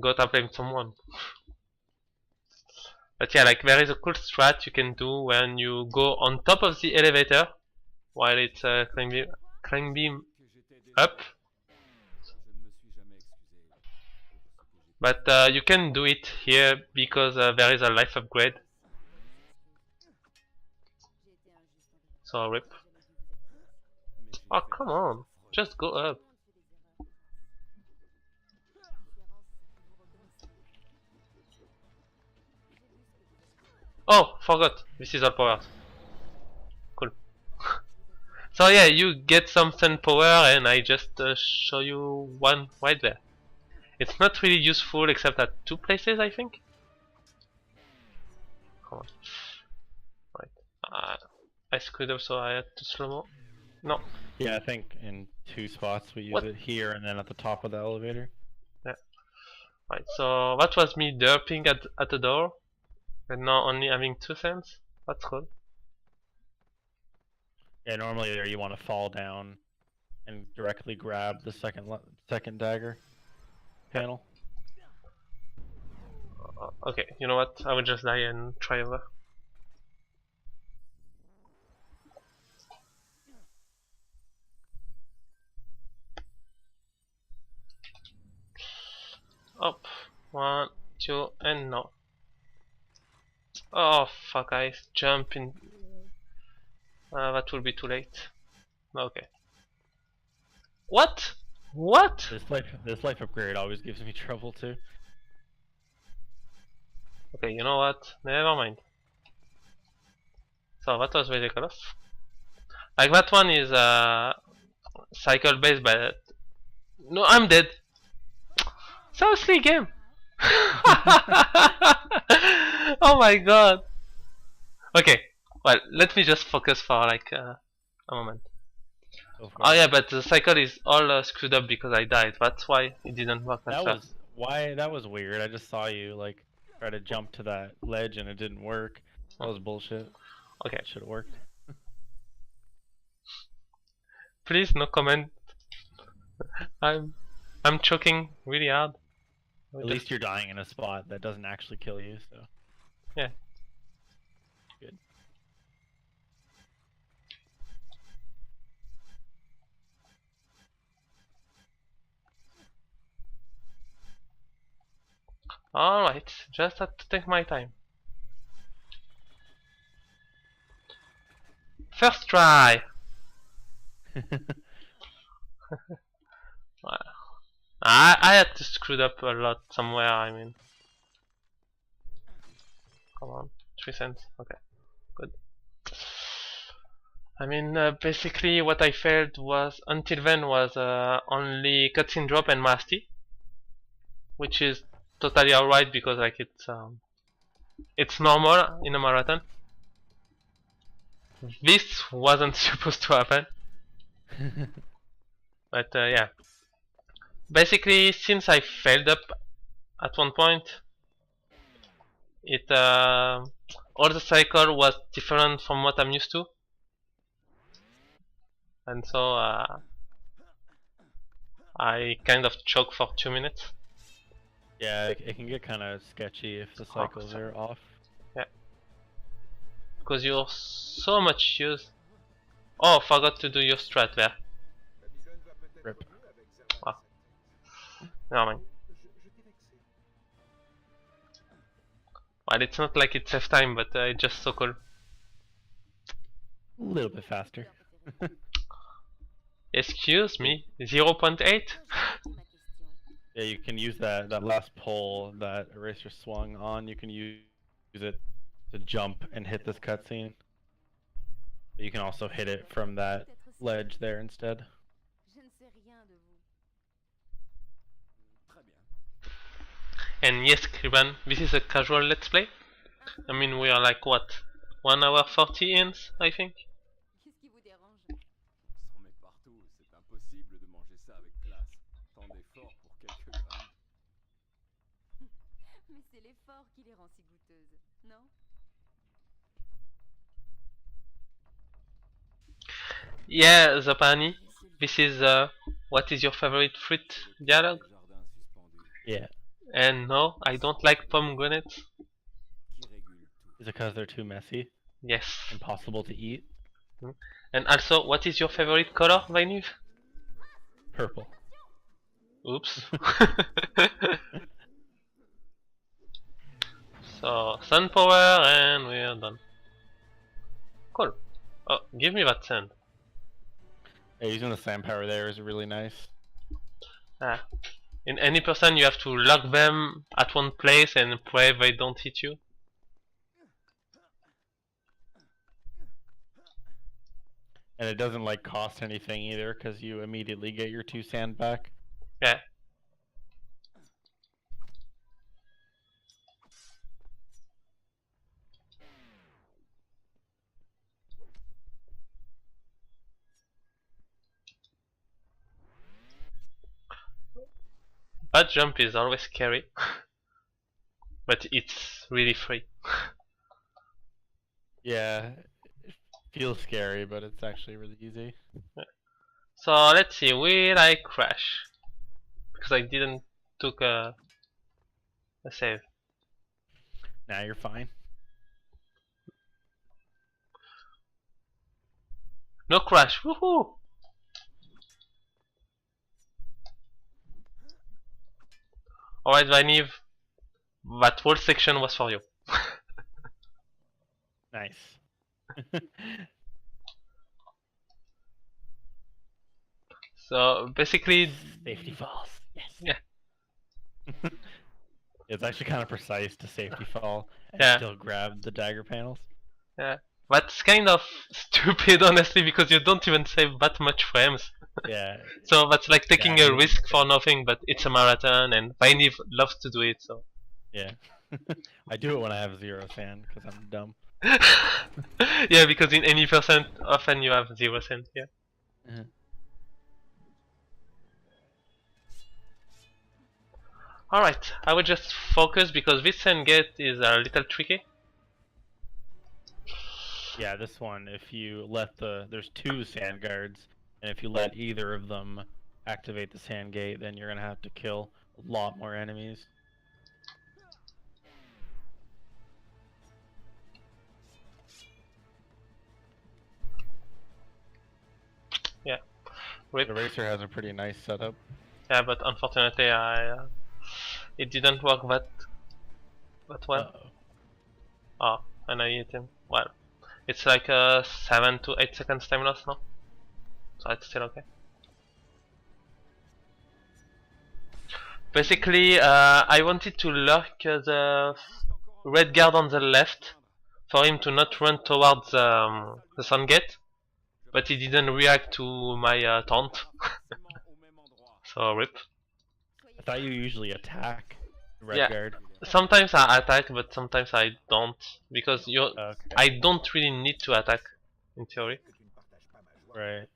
Gotta blame someone. But yeah, like there is a cool strat you can do when you go on top of the elevator while it's climbing up. But you can do it here because there is a life upgrade. So rip. Oh come on, just go up. Oh, forgot. This is all powers. Cool. So yeah, you get some sun power, and I just show you one right there. It's not really useful except at 2 places, I think. Come on. Right. I screwed up, so I had to slow mo. No. Yeah, I think in 2 spots we use it here and then at the top of the elevator. Yeah. Right. So that was me derping at the door, and now only having 2 cents. That's cool. Yeah, normally there you want to fall down and directly grab the second dagger panel. Okay, you know what? I will just die and try over. Up. 1, 2, and no. Oh fuck, I jump in. That will be too late. Okay. What? What? This life upgrade always gives me trouble too. Okay, you know what? Never mind. So that was ridiculous. Like that one is cycle based, but no, I'm dead. Seriously, game. Oh my god. Okay, well, let me just focus for like a moment. Oh yeah, but the cycle is all screwed up because I died. That's why it didn't work at first. That was weird. I just saw you like try to jump to that ledge and it didn't work. That was bullshit. Okay, It should have worked. please no comment. I'm choking really hard. At least you're dying in a spot that doesn't actually kill you, so. Yeah. Good. Alright, just had to take my time. First try! I had to screw up a lot somewhere, I mean. Come on, 3 cents, okay, good. I mean, basically what I failed was, until then, was only cutscene drop and masty. Which is totally alright because like it's normal in a marathon. This wasn't supposed to happen. But yeah. Basically, since I failed up at one point, it all the cycle was different from what I'm used to, and so I kind of choked for 2 minutes. Yeah, it can get kind of sketchy if the cycles are off. Yeah. Because you're so much use. Oh, forgot to do your strat there. Rip. Ah. Never mind. Well, it's not like it's F time, but it's just so cool. A little bit faster. Excuse me, 0.8? Yeah, you can use that last pole that Eraser swung on. You can use it to jump and hit this cutscene. But you can also hit it from that ledge there instead. And yes, Kriban, this is a casual let's play. I mean, we are like what? 1 hour 40 in, I think? Yeah, Zapani, this is what is your favorite fruit dialogue? Yeah. And no, I don't like pomegranates. Is it because they're too messy? Yes. Impossible to eat? And also, what is your favorite color, Vainev? Purple. Oops. So, sun power and we're done. Cool. Oh, give me that sand. Yeah, using the sand power there is really nice. Ah. In any person you have to lock them at one place and pray they don't hit you. And it doesn't like cost anything either because you immediately get your 2 sand back. Yeah. Bad jump is always scary. But it's really free. Yeah, it feels scary, but it's actually really easy. So let's see, will I crash? Because I didn't took a save. Now you're fine. No crash, woohoo! Alright, Vainev, that whole section was for you. Nice. So basically, Safety falls. Yes. yeah, It's actually kind of precise to safety fall and Yeah. still grab the dagger panels. yeah. That's kind of stupid, honestly, because you don't even save that much frames. Yeah. So that's like taking Yeah, a risk for nothing, but it's a marathon, and Vainev loves to do it, so. Yeah. I do it when I have 0 sand because I'm dumb. Yeah, because in any percent, often you have 0 cent, yeah. Mhm. Alright, I will just focus because this sand gate is a little tricky. Yeah, this one, if you let there's 2 sand guards, and if you let either of them activate the sand gate, then you're gonna have to kill a lot more enemies. Yeah. Rip. The racer has a pretty nice setup. Yeah, but unfortunately, it didn't work that well. Uh-oh. Oh, and I hit him. Well, it's like 7 to 8 seconds time loss now, so it's still okay. Basically, I wanted to lurk the red guard on the left for him to not run towards the sun gate, but he didn't react to my taunt. So rip. I thought you usually attack the red Yeah. guard. Sometimes I attack, but sometimes I don't, because Okay. I don't really need to attack, in theory. Right.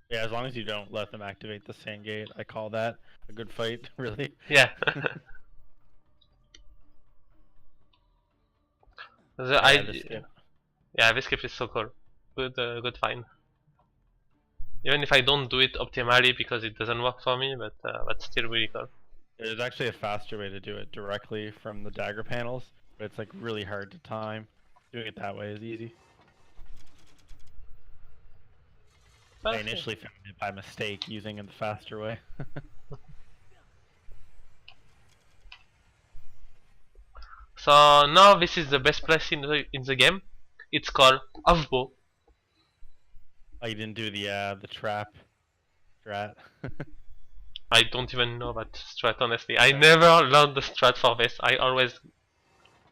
Yeah, as long as you don't let them activate the sand gate, I call that a good fight, really. Yeah. Yeah, this skip is so cool. Good find. Even if I don't do it optimally because it doesn't work for me, but that's still really cool. There's actually a faster way to do it directly from the dagger panels, but it's like really hard to time. Doing it that way is easy. I initially found it by mistake using it the faster way. So now this is the best place in the game. It's called off-bow. Oh, you didn't do the trap strat. I don't even know that strat, honestly. I never learned the strat for this. I always...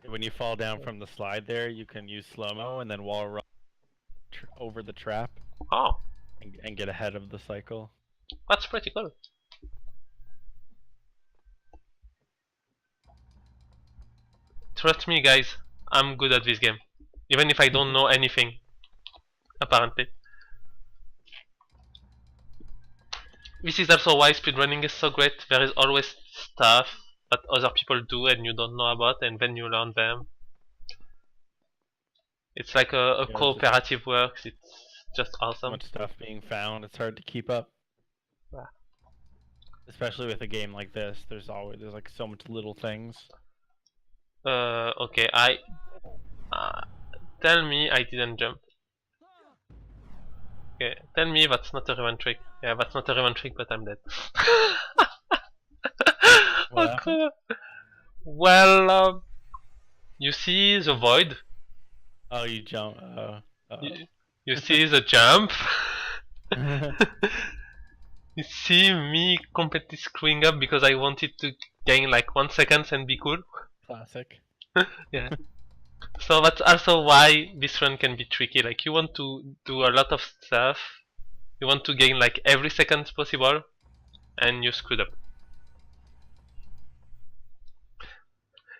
When you fall down from the slide there, you can use slow-mo and then wall run over the trap Oh, and get ahead of the cycle. that's pretty cool. Trust me, guys, I'm good at this game. Even if I don't know anything, apparently. This is also why speedrunning is so great. There is always stuff that other people do and you don't know about, and then you learn them. It's like a Yeah, cooperative works. It's just So awesome. much stuff being found, it's hard to keep up. Yeah. Especially with a game like this, there's like so much little things. Okay, Tell me I didn't jump. Okay, tell me that's not a revenge trick. Yeah, that's not a revenge trick, but I'm dead. What Oh, happened? cool. Well, you see the void. Oh, you jump. You see the jump. You see me completely screwing up because I wanted to gain like 1 second and be cool. Classic. Yeah. So that's also why this run can be tricky. Like you want to do a lot of stuff. You want to gain like every second possible, and you screwed up.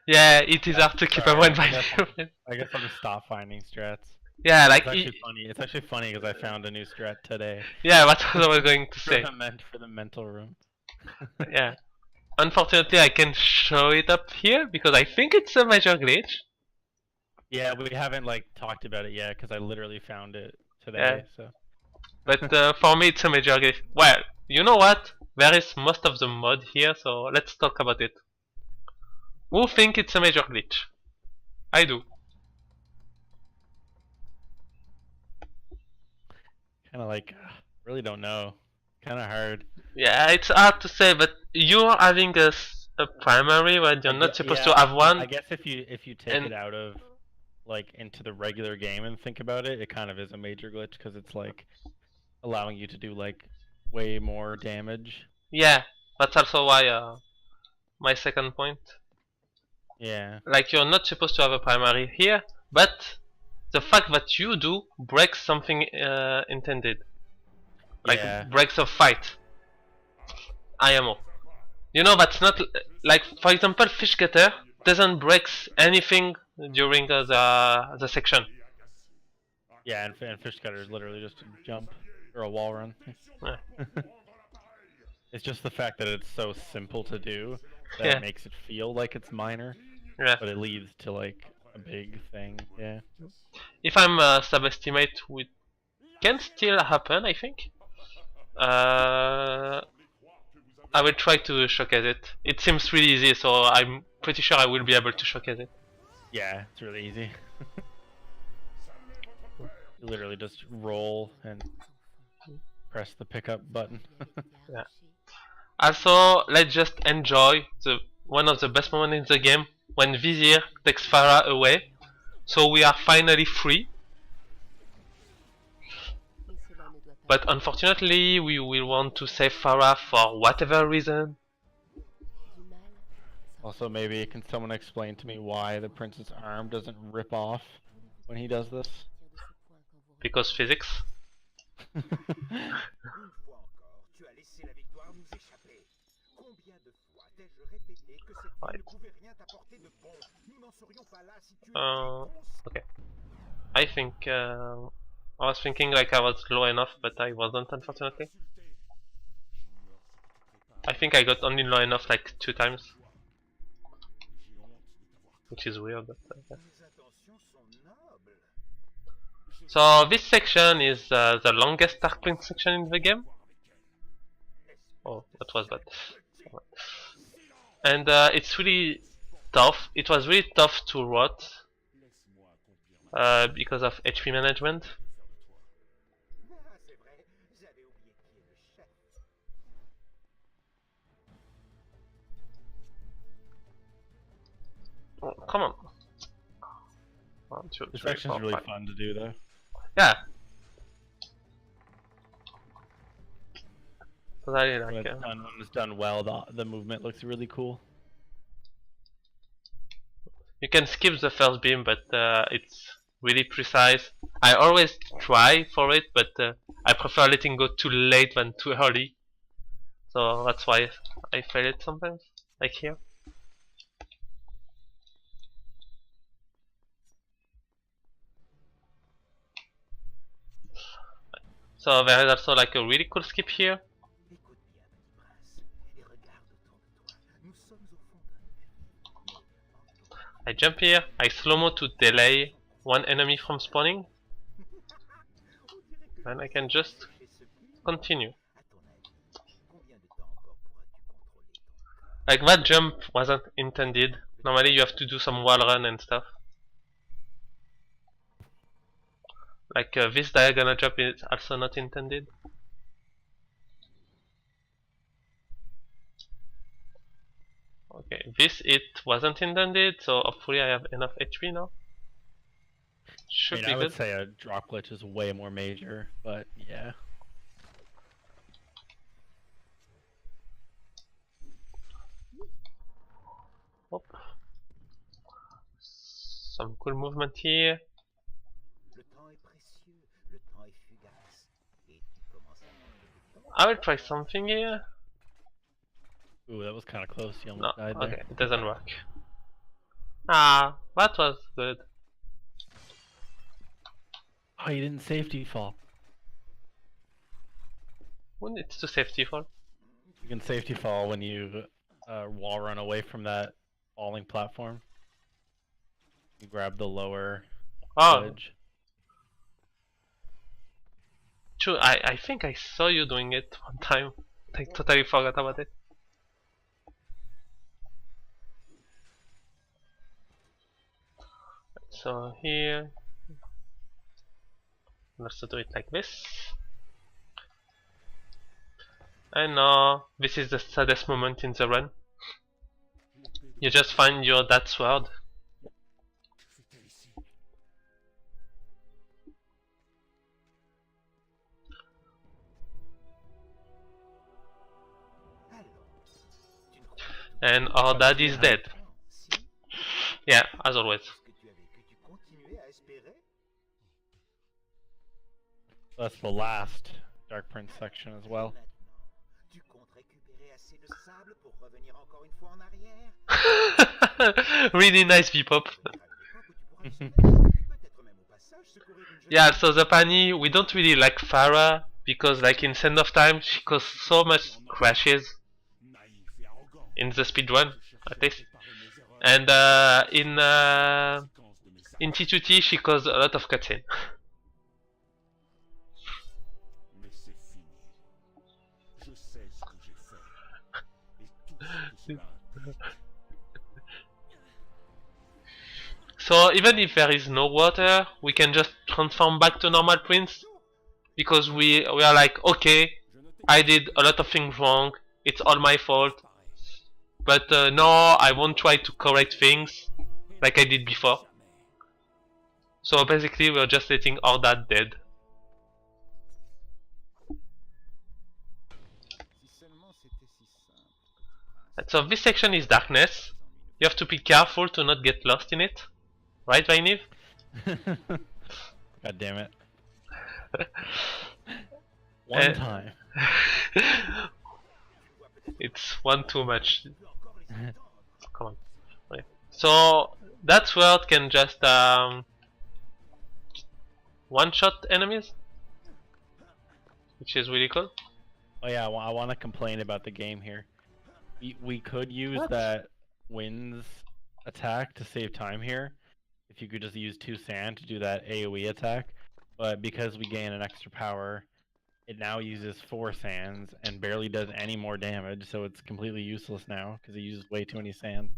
Yeah, it is hard to keep a Sorry, one by I guess I'll just stop finding strats. Yeah, like It's actually funny. It's actually funny because I found a new strat today. yeah, that's what I was going to For say. the mental room. Yeah. Unfortunately, I can show it up here because I think it's a major glitch. Yeah, we haven't like talked about it yet because I literally found it today. Yeah. So. But for me, it's a major glitch. Well, you know what? There is most of the mod here, so let's talk about it. Who think it's a major glitch? I do. Kind of like, really don't know. Kind of hard. Yeah, it's hard to say, but you're having a primary where you're not supposed to have one. I guess if you take and- it out of like into the regular game and think about it, it kind of is a major glitch because it's like allowing you to do like way more damage. Yeah, that's also why my second point. Yeah. Like you're not supposed to have a primary here, but the fact that you do breaks something intended. Like Yeah. breaks a fight. IMO. You know that's not like for example fish cutter doesn't breaks anything during the section. Yeah, and fish cutter is literally just a jump or a wall run. Yeah. It's just the fact that it's so simple to do that Yeah. makes it feel like it's minor, Yeah. but it leads to like a big thing. Yeah. If I'm subestimate, it can still happen. I think. I will try to showcase it. It seems really easy, so I'm pretty sure I will be able to showcase it. Yeah, it's really easy. You literally just roll and press the pickup button. Yeah. Also, let's just enjoy one of the best moments in the game when Vizier takes Farah away. So we are finally free. But unfortunately, we will want to save Farah for whatever reason. Also, maybe can someone explain to me why the prince's arm doesn't rip off when he does this? Because physics. Une fois encore, tu as laissé la victoire nous échapper. Combien de fois t'ai-je répété que cette vie ne pouvait rien t'apporter de bon? Nous n'en serions pas là si tu Okay. I think I was thinking like I was low enough, but I wasn't, unfortunately. I think I got only low enough like 2 times, which is weird. But Mes intentions sont nobles. so this section is the longest Dark Prince section in the game. Oh, that was bad. And it's really tough. It was really tough to rot because of HP management. Ah, c'est vrai, j'avais oublié qui est le chef. Oh, come on. 1, 2, This 3, section's 4, really 5. fun to do though. Yeah. Totally When like it's done well, the movement looks really cool. you can skip the first beam, but it's really precise. I always try for it, but I prefer letting go too late than too early. So that's why I fail it sometimes, like here. So there is also like a really cool skip here. Écoute bien, petit prince, et regarde autour de toi. Nous sommes au fond d'un puits. I jump here, I slow-mo to delay one enemy from spawning, and I can just continue. À ton avis, combien de temps encore pourras-tu contrôler ton corps? Like that jump wasn't intended. Normally you have to do some wall run and stuff. Like this diagonal jump is also not intended. Okay, this it wasn't intended, so hopefully I have enough HP now. Should be I would good. say a drop glitch is way more major, but yeah. Hop. Some cool movement here. Le temps est précieux, le temps est fugace. Et tu commences I will try something here. Ooh, that was kind of close. You No, almost died there. okay, it doesn't work. Ah, that was good. Oh, you didn't safety fall. Who needs to safety fall? You can safety fall when you wall run away from that falling platform. You grab the lower ledge. True, I think I saw you doing it one time. I totally forgot about it. So here, let's do it like this. I know this is the saddest moment in the run. You just find your dad's sword. And our dad is dead. Yeah, as always. That's the last Dark Prince section as well. Tu comptes récupérer assez de sable pour revenir encore une fois en arrière? Really nice P-pop. Yeah, so the Pani, we don't really like Farah because like in Send of Time she caused so much crashes in the speedrun at least. And in T2T she caused a lot of cutscene. So even if there is no water, we can just transform back to normal Prince because we are like, okay, I did a lot of things wrong, it's all my fault, but no, I won't try to correct things like I did before. So basically we're just letting our dad dead. So this section is darkness. You have to be careful to not get lost in it. Right, Vainiv? God damn it. One time. It's one too much. Come on. Okay. So that sword can just one-shot enemies, which is really cool. Oh yeah, I want to complain about the game here. We could use that winds attack to save time here. If you could just use 2 sand to do that AoE attack, but because we gain an extra power, it now uses 4 sands and barely does any more damage, so it's completely useless now because it uses way too many sand.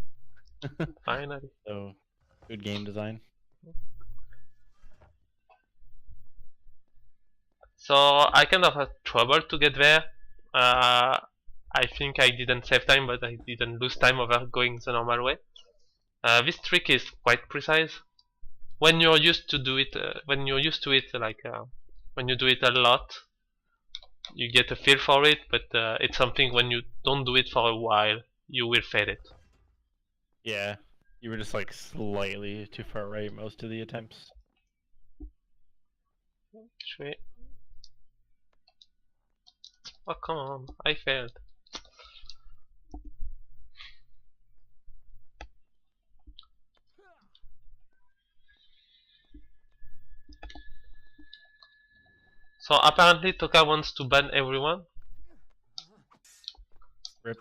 Finally. So, good game design. So I kind of had trouble to get there. I think I didn't save time, but I didn't lose time over going the normal way. This trick is quite precise. When you're used to do it, when you do it a lot, you get a feel for it. But it's something when you don't do it for a while, you will fail it. Yeah, you were just like slightly too far right most of the attempts. Sweet. Oh come on, I failed. So apparently Toka wants to ban everyone. Rip.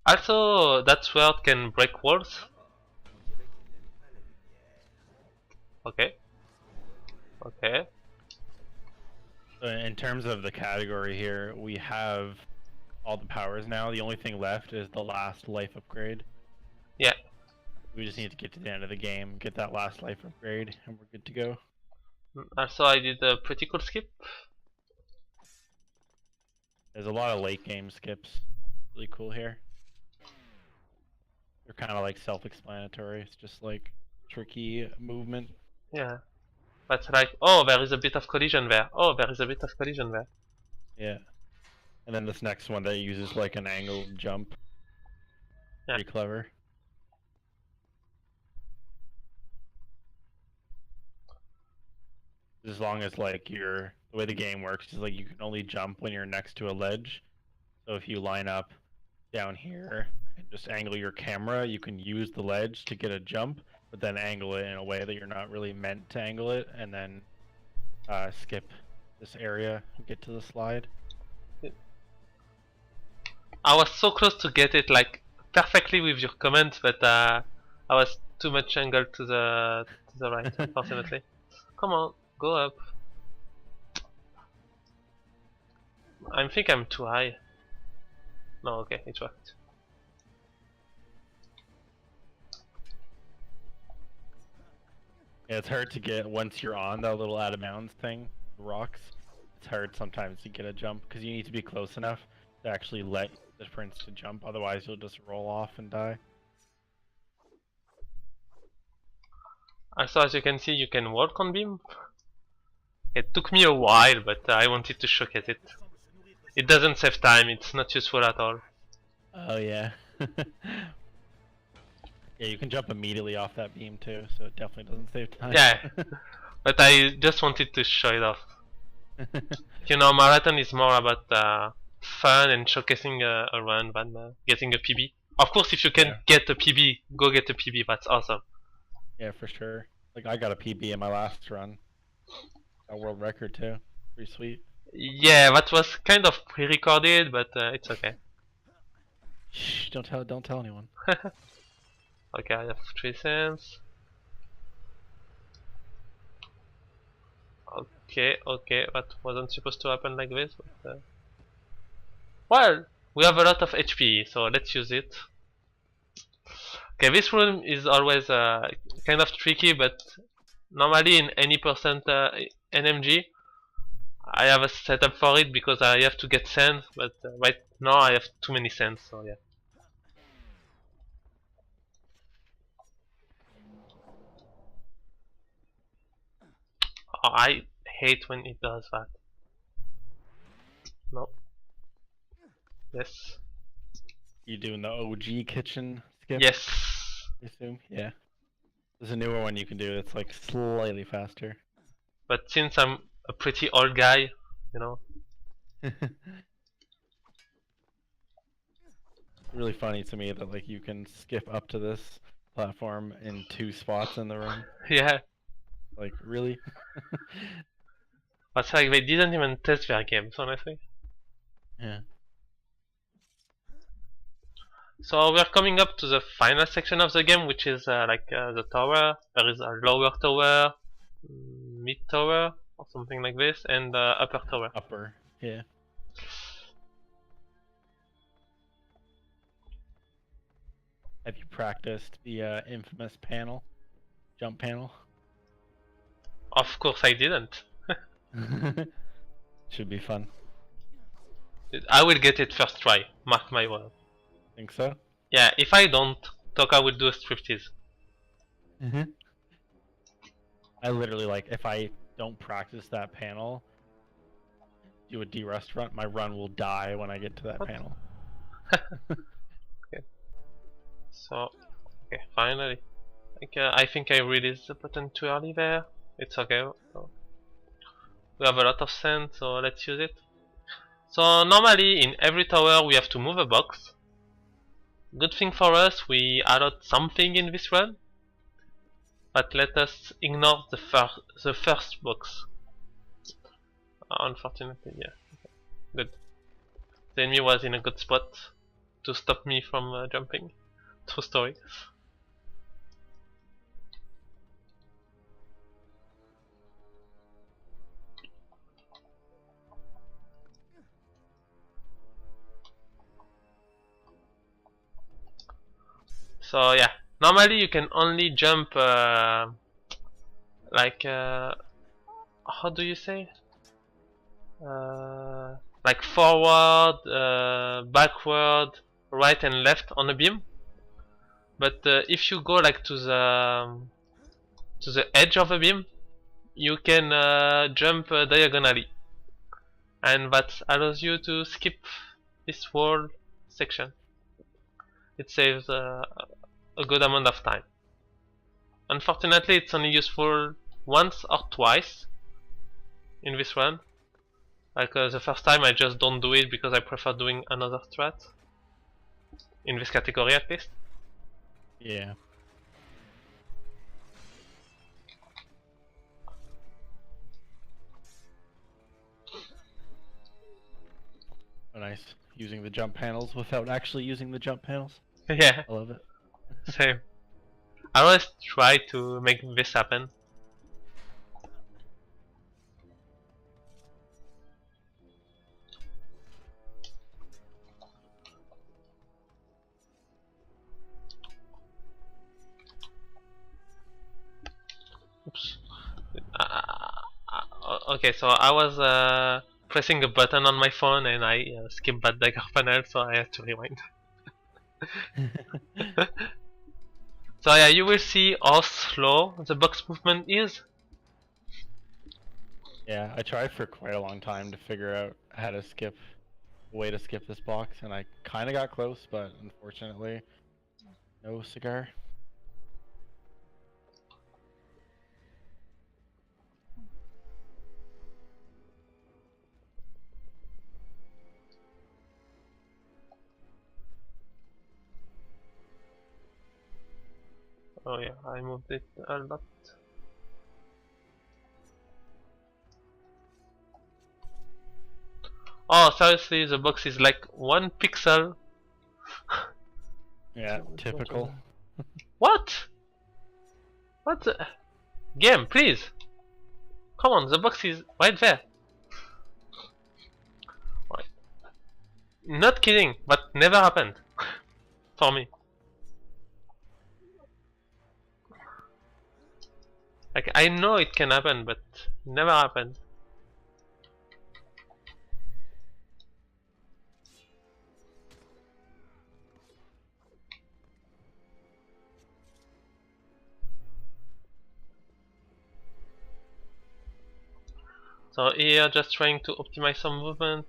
Also, that sword can break walls. Okay. Okay. So in terms of the category here, we have all the powers now. The only thing left is the last life upgrade. Yeah. We just need to get to the end of the game, get that last life upgrade, and we're good to go. Also, I did a pretty cool skip. There's a lot of late game skips. Really cool here. They're kind of like self-explanatory. It's just like tricky movement. Yeah. But like, oh, there is a bit of collision there. Oh, there is a bit of collision there. Yeah. And then this next one that uses like an angled jump. Yeah. Pretty clever. As long as like the way the game works is like you can only jump when you're next to a ledge. So if you line up down here and just angle your camera, you can use the ledge to get a jump, but then angle it in a way that you're not really meant to angle it, and then skip this area and get to the slide. I was so close to get it like perfectly with your comments, but I was too much angled to the right, unfortunately. Come on, go up. I think I'm too high. No, okay, it worked. Yeah, it's hard to get once you're on that little out of bounds thing, the rocks. It's hard sometimes to get a jump because you need to be close enough to actually let the prince to jump. Otherwise, you'll just roll off and die. Also, as you can see, you can walk on beam. It took me a while, but I wanted to showcase it. It doesn't save time, it's not useful at all. Oh yeah. Yeah, you can jump immediately off that beam too, so it definitely doesn't save time. Yeah, but I just wanted to show it off. You know, marathon is more about fun and showcasing a run than getting a PB. Of course, if you can get a PB, go get a PB, that's awesome. Yeah, for sure. Like, I got a PB in my last run. A world record too. Pretty sweet. Yeah, that was kind of pre-recorded, but it's okay. Shh, don't tell anyone. Okay, I have 3 cents. Okay, that wasn't supposed to happen like this, but well, we have a lot of HP, so let's use it. Okay, this room is always kind of tricky, but normally in any percent NMG, I have a setup for it because I have to get sands, but right now I have too many sands, so yeah. Oh, I hate when it does that. No. Yes. You doing the OG kitchen skip? Yes. I assume? Yeah. There's a newer one you can do that's like slightly faster. But since I'm a pretty old guy, you know. Really funny to me that like you can skip up to this platform in 2 spots in the room. Yeah. Like, really? It's like they didn't even test their games, honestly. Yeah. So we're coming up to the final section of the game, which is the tower. There is a lower tower, mid tower, or something like this, and upper tower. Upper, yeah. Have you practiced the infamous panel? Jump panel? Of course I didn't. Should be fun. I will get it first try, mark my word. Think so? Yeah, if I don't, Toka will do a striptease. I literally, like, if I don't practice that panel, do a D-rust run, my run will die when I get to that panel. Okay. So, okay, finally. I think I released the button too early there. It's okay. So, we have a lot of sand, so let's use it. So normally in every tower we have to move a box. Good thing for us, we added something in this run. But let us ignore the first box. Unfortunately, yeah. Good. The enemy was in a good spot to stop me from jumping. True story. So yeah, normally you can only jump like how do you say? Like forward, backward, right and left on a beam. But if you go like to the edge of a beam, you can jump diagonally, and that allows you to skip this whole section. It saves a good amount of time. Unfortunately, it's only useful once or twice in this run. Like the first time I just don't do it because I prefer doing another strat. In this category at least. Yeah. Oh, nice. Using the jump panels without actually using the jump panels. Yeah, I love it. same. I always try to make this happen. Oops. Okay, so I was pressing a button on my phone and I skipped that dagger panel, so I had to rewind. So yeah, you will see how slow the box movement is. Yeah, I tried for quite a long time to figure out how to skip, a way to skip this box, and I kind of got close, but unfortunately, no cigar. Oh yeah, I moved it a lot. Oh, seriously, the box is like 1 pixel. Yeah, typical. What? What the... Game, please! Come on, the box is right there. Right. Not kidding, but never happened. For me. Like, I know it can happen, but never happened. So here, just trying to optimize some movement.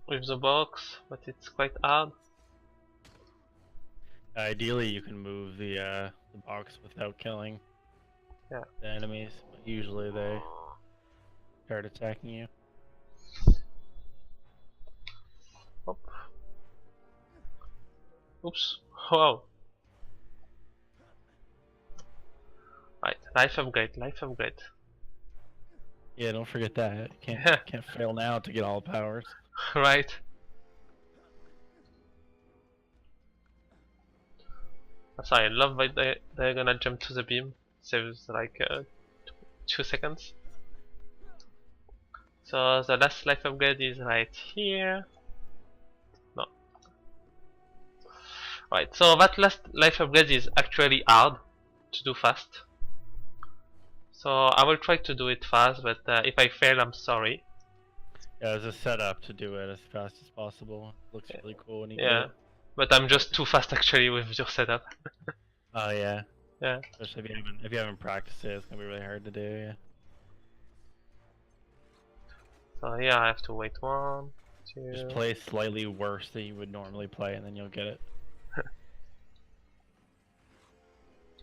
With the box, but it's quite hard. Ideally, you can move the box without killing Yeah. the enemies, but usually they start attacking you. Hop. Oops. Wow. Right, life upgrade, life upgrade. Yeah, don't forget that. You Yeah. can't fail now to get all the powers. Right. Sorry, I love that they're gonna jump to the beam. Saves like 2 seconds. So the last life upgrade is right here. No. Right, so that last life upgrade is actually hard to do fast. So I will try to do it fast, but if I fail, I'm sorry. Yeah, there's a setup to do it as fast as possible. Looks really cool when you Yeah, get it. but I'm just too fast actually with your setup. Oh yeah. Yeah. Especially if you haven't practiced it, it's gonna be really hard to do. Yeah. So here I have to wait 1, 2. Just play slightly worse than you would normally play, and then you'll get it.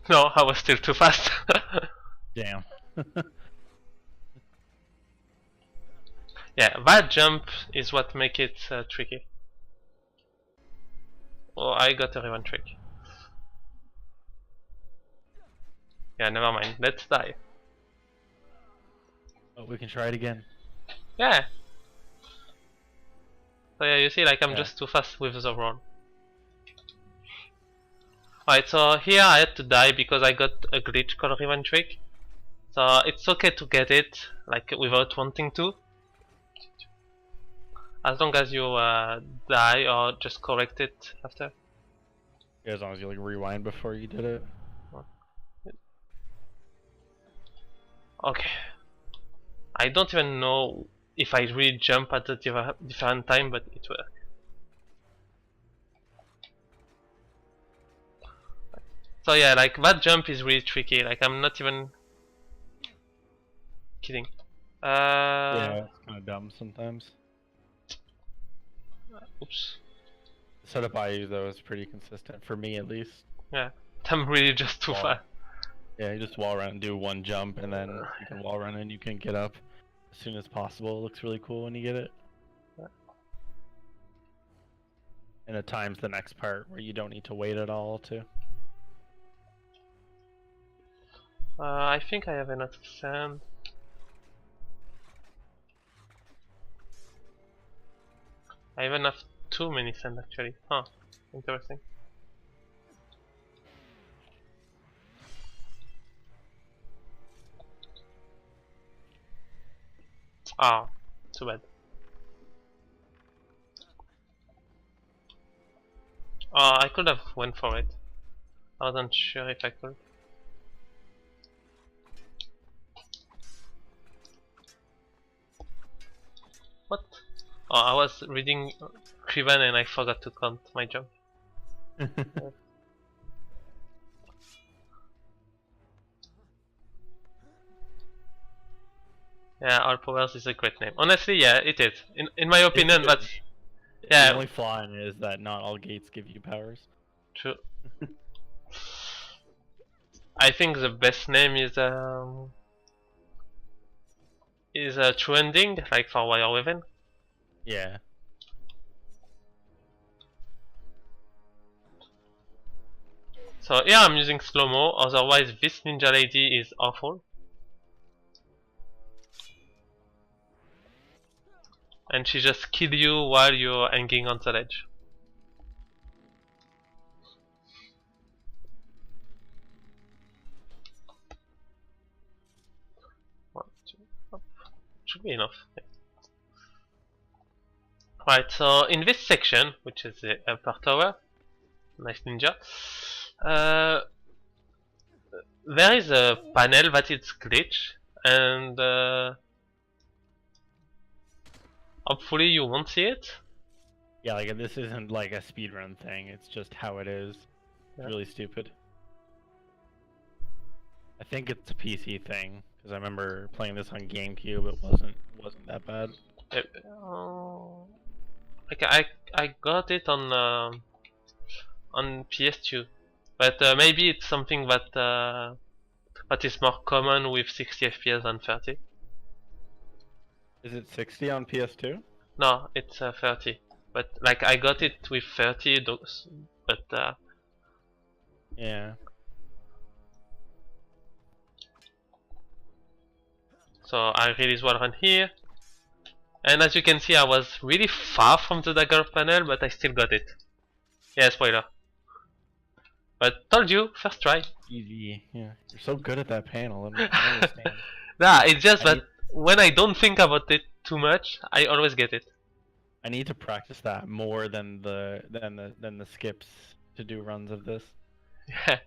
No, I was still too fast. Damn. Yeah, that jump is what makes it tricky. Oh, I got a revenge trick. Yeah, never mind. Let's die. Oh, we can try it again. Yeah. So yeah, you see, like I'm Yeah. just too fast with the roll. Alright, so here I had to die because I got a glitch called revenge trick. So it's okay to get it, like without wanting to. As long as you die or just correct it after. Yeah, as long as you like rewind before you did it. Okay. I don't even know if I really jump at a different time, but it works. So yeah, like that jump is really tricky. Like I'm not even kidding. Yeah, it's kind of dumb sometimes. Oops. The setup I use though is pretty consistent for me at least. Yeah, I'm really just too far. Yeah, you just wall run and do one jump, and then you can wall run and you can get up as soon as possible. It looks really cool when you get it. And it times the next part where you don't need to wait at all too. I think I have enough sand. I have enough too many sand actually. Huh, interesting. Ah, too bad. I could have went for it. I wasn't sure if I could. What? Oh, I was reading Krivan and I forgot to count my jump. Yeah, All Powers is a great name. Honestly, yeah, it is. In my opinion, that's The only flaw in it is that not all gates give you powers. true. I think the best name is a true ending, like for Wire Weapon. Yeah. So yeah, I'm using slow-mo, otherwise this ninja lady is awful. And she just kills you while you're hanging on the ledge. One, two, up. Should be enough. Yeah. Right, so in this section, which is the upper tower, nice ninja, there is a panel that is glitch, and hopefully you won't see it. Yeah, like this isn't like a speedrun thing, it's just how it is. It's really stupid. I think it's a PC thing, because I remember playing this on GameCube, it wasn't that bad. Okay, I got it on PS2, but maybe it's something that that is more common with 60 FPS than 30. Is it 60 on PS2? No, it's 30. But like I got it with 30, but Yeah. so I release one run here, and as you can see, I was really far from the dagger panel, but I still got it. Yeah, spoiler. But told you, first try. Easy. Yeah. You're so good at that panel. I don't understand. Nah, it's just that when I don't think about it too much, I always get it. I need to practice that more than the skips to do runs of this. Yeah.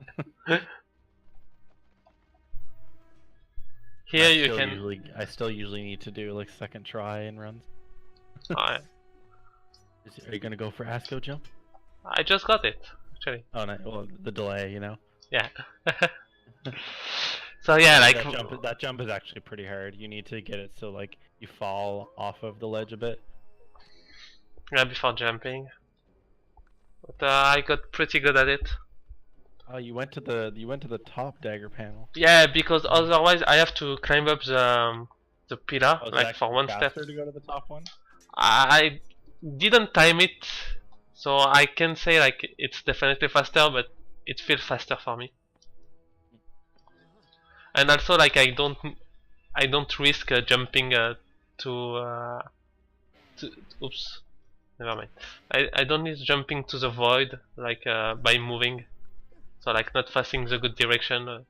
Here you can. I still usually need to do like second try in runs. Alright. Are you gonna go for ASCO jump? I just got it, actually. Oh no, well the delay, you know. Yeah. So yeah, like that jump is actually pretty hard. You need to get it so like you fall off of the ledge a bit. yeah, before jumping. But I got pretty good at it. Oh, you went to the top dagger panel. Yeah, because otherwise I have to climb up the pillar, Oh, like for one step. to go to the top one? I didn't time it, so I can say like it's definitely faster, but it feels faster for me. And also like I don't risk jumping to oops, never mind. I don't risk jumping to the void like by moving, so like not facing the good direction and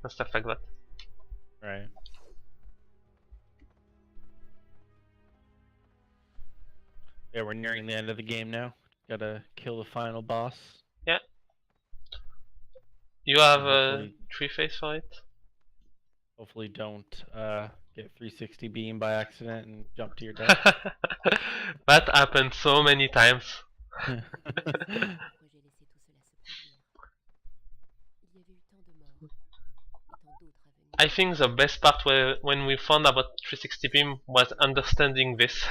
stuff like that. Right. Yeah, we're nearing the end of the game now. Gotta kill the final boss. Yeah. You have Hopefully- 3 phase for it? Hopefully don't get 360 beam by accident and jump to your death. That happened so many times. Pourquoi j'ai laissé tout cela se produire. Il y avait eu tant de morts, et tant d'autres à venir. I think the best part when we found about 360 beam was understanding this. Et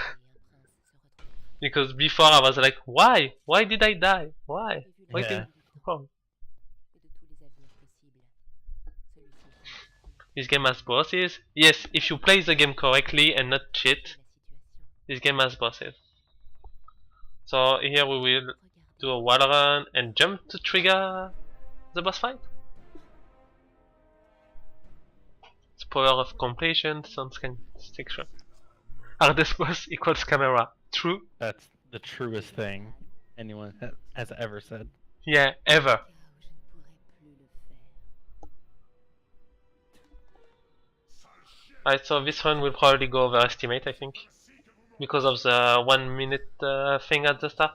un prince se retrouve. Because before I was like, why? Why did I die? Why? J'ai vu Why Yeah. did oh, et de tous les avenirs possibles. Celui-ci est this game has bosses? Yes, if you play the game correctly and not cheat, la situation. this game has bosses. So here we will Regardez. do a wall run and jump to trigger the boss fight. The power of completion, sounds kind of sexual. Hardest boss equals camera. True? That's the truest thing anyone has ever said. Yeah, ever. Cas où je ne pourrais plus le faire. Alright, so this one will probably go overestimate, I think. Because of the 1 minute thing at the start.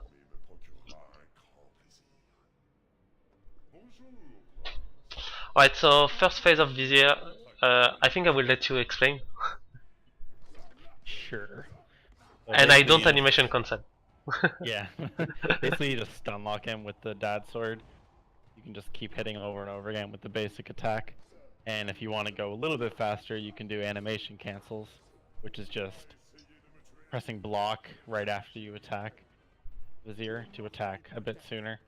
Alright, so first phase of this year, I think I will let you explain. Sure. So And I basically don't you- animation consent. Yeah. Basically, you just stun lock him with the dad sword. You can just keep hitting over and over again with the basic attack. And if you want to go a little bit faster, you can do animation cancels, which is just pressing block right after you attack Vizier to attack a bit sooner.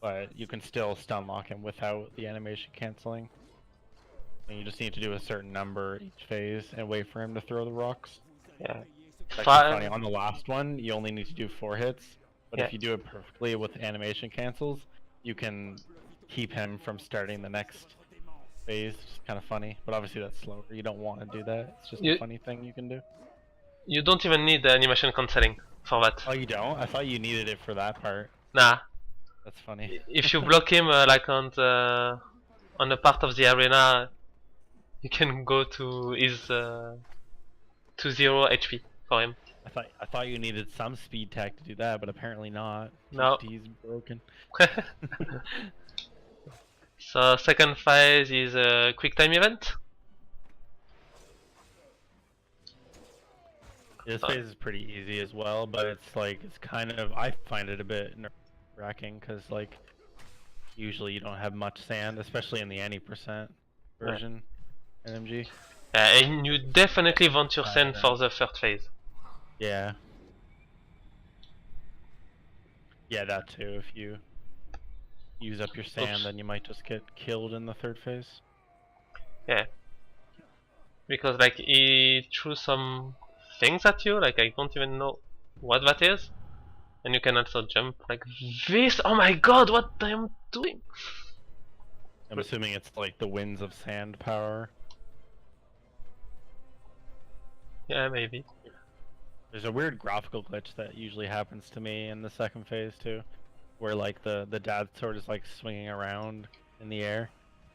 But you can still stun lock him without the animation canceling. And you just need to do a certain number each phase and wait for him to throw the rocks. Yeah. It's actually Fi- funny. On the last one, you only need to do 4 hits, but Yeah. if you do it perfectly with animation cancels, you can keep him from starting the next phase. It's kind of funny, but obviously that's slower. You don't want to do that. It's just You- a funny thing you can do. You don't even need the animation cancelling for that. Oh, you don't? I thought you needed it for that part. Nah. That's funny. If you block him like on the part of the arena, you can go to his to 0 HP for him. I thought you needed some speed tech to do that, but apparently not. No. He's broken. So second phase is a quick time event. This phase is pretty easy as well, but it's kind of, I find it a bit nerve-wracking because like usually you don't have much sand, especially in the any % version NMG. And you definitely want your sand for the third phase. Yeah. Yeah, that too. If you use up your sand, Oops. then you might just get killed in the third phase. Yeah. Because like he threw some things at you, like I don't even know what that is. And you can also jump like this. Oh my god, what I am doing? I'm assuming it's like the winds of sand power. Yeah, maybe. There's a weird graphical glitch that usually happens to me in the second phase too, where like the dad sword is like swinging around in the air.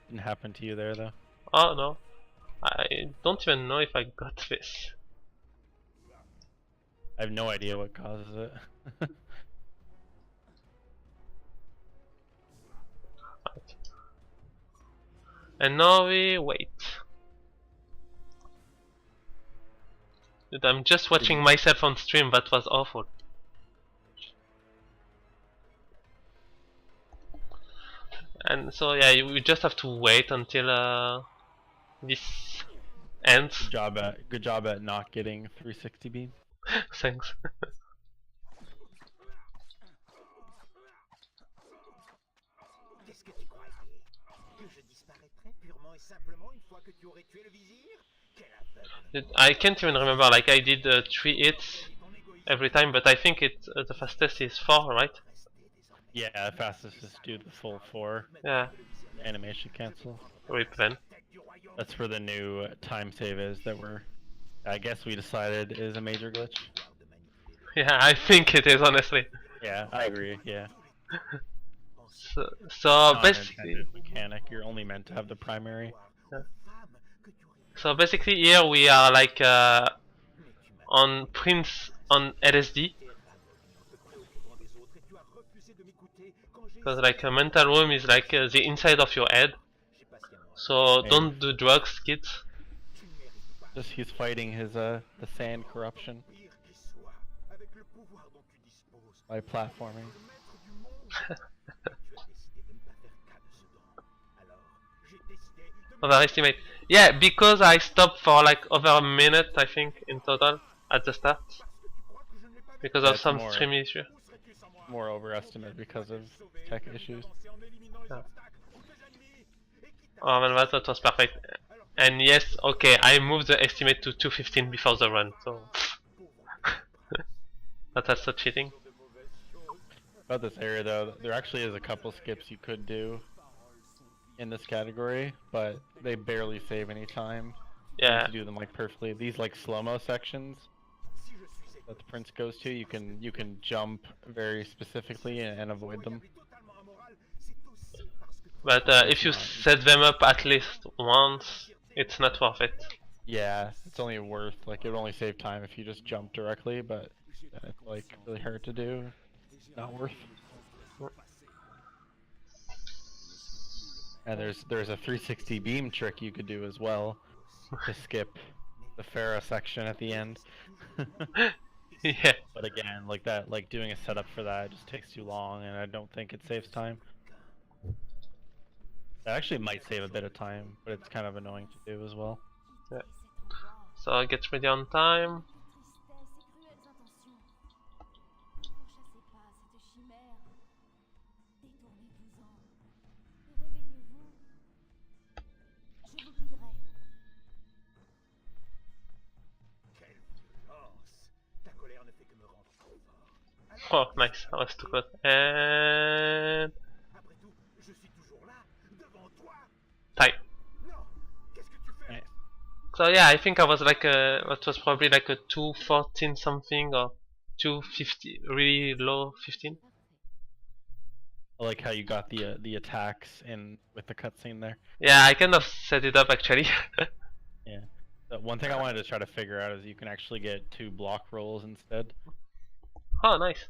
Didn't happen to you there though. Oh no. I don't even know if I got this. I have no idea what causes it. Right. And now we wait. Dude, I'm just watching myself on stream, that was awful. And so yeah, we just have to wait until this ends. Good job at not getting 360 beam. Thanks. Qu'est-ce que tu croyais? Que je disparaîtrais purement et simplement une fois que tu aurais tué le vizir? Quel aveugle! Dude, I can't even remember, like I did 3 hits Ton égoïsme every time, but I think the fastest is 4, right? resté désormais. Yeah, fastest is do the full 4 Yeah, animation cancel. rip then. Tête du royaume That's where the new time save is that I guess we decided is a major glitch. de manipuler. Yeah, I think it is, honestly. Yeah, I agree. Yeah. So basically, Non-intended mechanic. You're only meant to have the primary. Femme que tu aurais so basically here we are like on Prince on LSD, because like a mental room is like the inside of your head. So Hey. don't do drugs, kids. Just he's fighting his the sand corruption Pire qui soit, avec le pouvoir dont tu disposes, by platforming. le maître du monde. Tu as décidé de ne pas faire cas de ce don. Alors, j'ai décidé de Overestimate. Yeah, because I stopped for like over a minute, I think, in total at the start, because of That's some more- stream issue. More overestimate because of tech issues. Yeah. Oh man, that was perfect. And yes, okay, I moved the estimate to 215 before the run, so that's also cheating. About this area though, there actually is a couple skips you could do in this category, but they barely save any time. You Yeah, need to do them like perfectly. These like slow-mo sections that the prince goes to, you can jump very specifically and avoid them. but if you set them up at least once, it's not worth it. Yeah, it's only worth like it would only save time if you just jump directly, but it's like really hard to do. Not worth. And there's a 360 beam trick you could do as well to skip the Farah section at the end. Yeah, But again, like that, like doing a setup for that just takes too long, and I don't think it saves time. That actually might save a bit of time, but it's kind of annoying to do as well. so get ready on time. Quelle violence! Ta colère ne fait que me rendre trop fort. Oh, nice, that was too good. And Après tout, je suis toujours là, devant toi. time. Non! Qu'est-ce que tu fais? Nice. So yeah, I think I was like that was probably like a 214 something or 250, really low 15. I like how you got the attacks in with the cutscene there. Yeah, I kind of set it up actually. Yeah. One thing I wanted to try to figure out is you can actually get 2 block rolls instead. Oh, nice.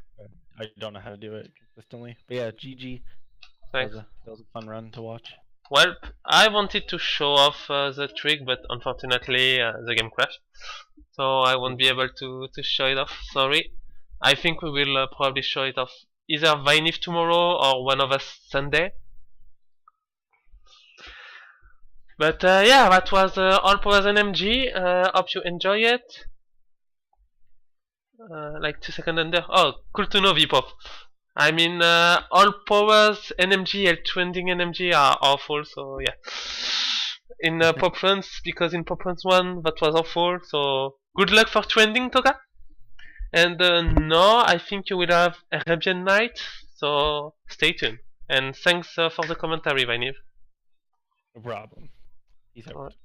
I don't know how to do it consistently. But yeah, GG. Thanks. That was a fun run to watch. Well, I wanted to show off the trick, but unfortunately the game crashed, so I won't be able to show it off. Sorry. I think we will probably show it off either Vinif tomorrow or one of us Sunday. But yeah, that was All Powers NMG. Hope you enjoy it. Like 2 seconds under. Oh, cool to know, Vpop. I mean, All Powers NMG and Trending NMG are awful, so yeah. In PoPRuns, because in PoPRuns 1 that was awful, so good luck for Trending, Toga. And no, I think you will have Arabian Night, so stay tuned. And thanks for the commentary, Viniv. No problem. Peace out. Alright.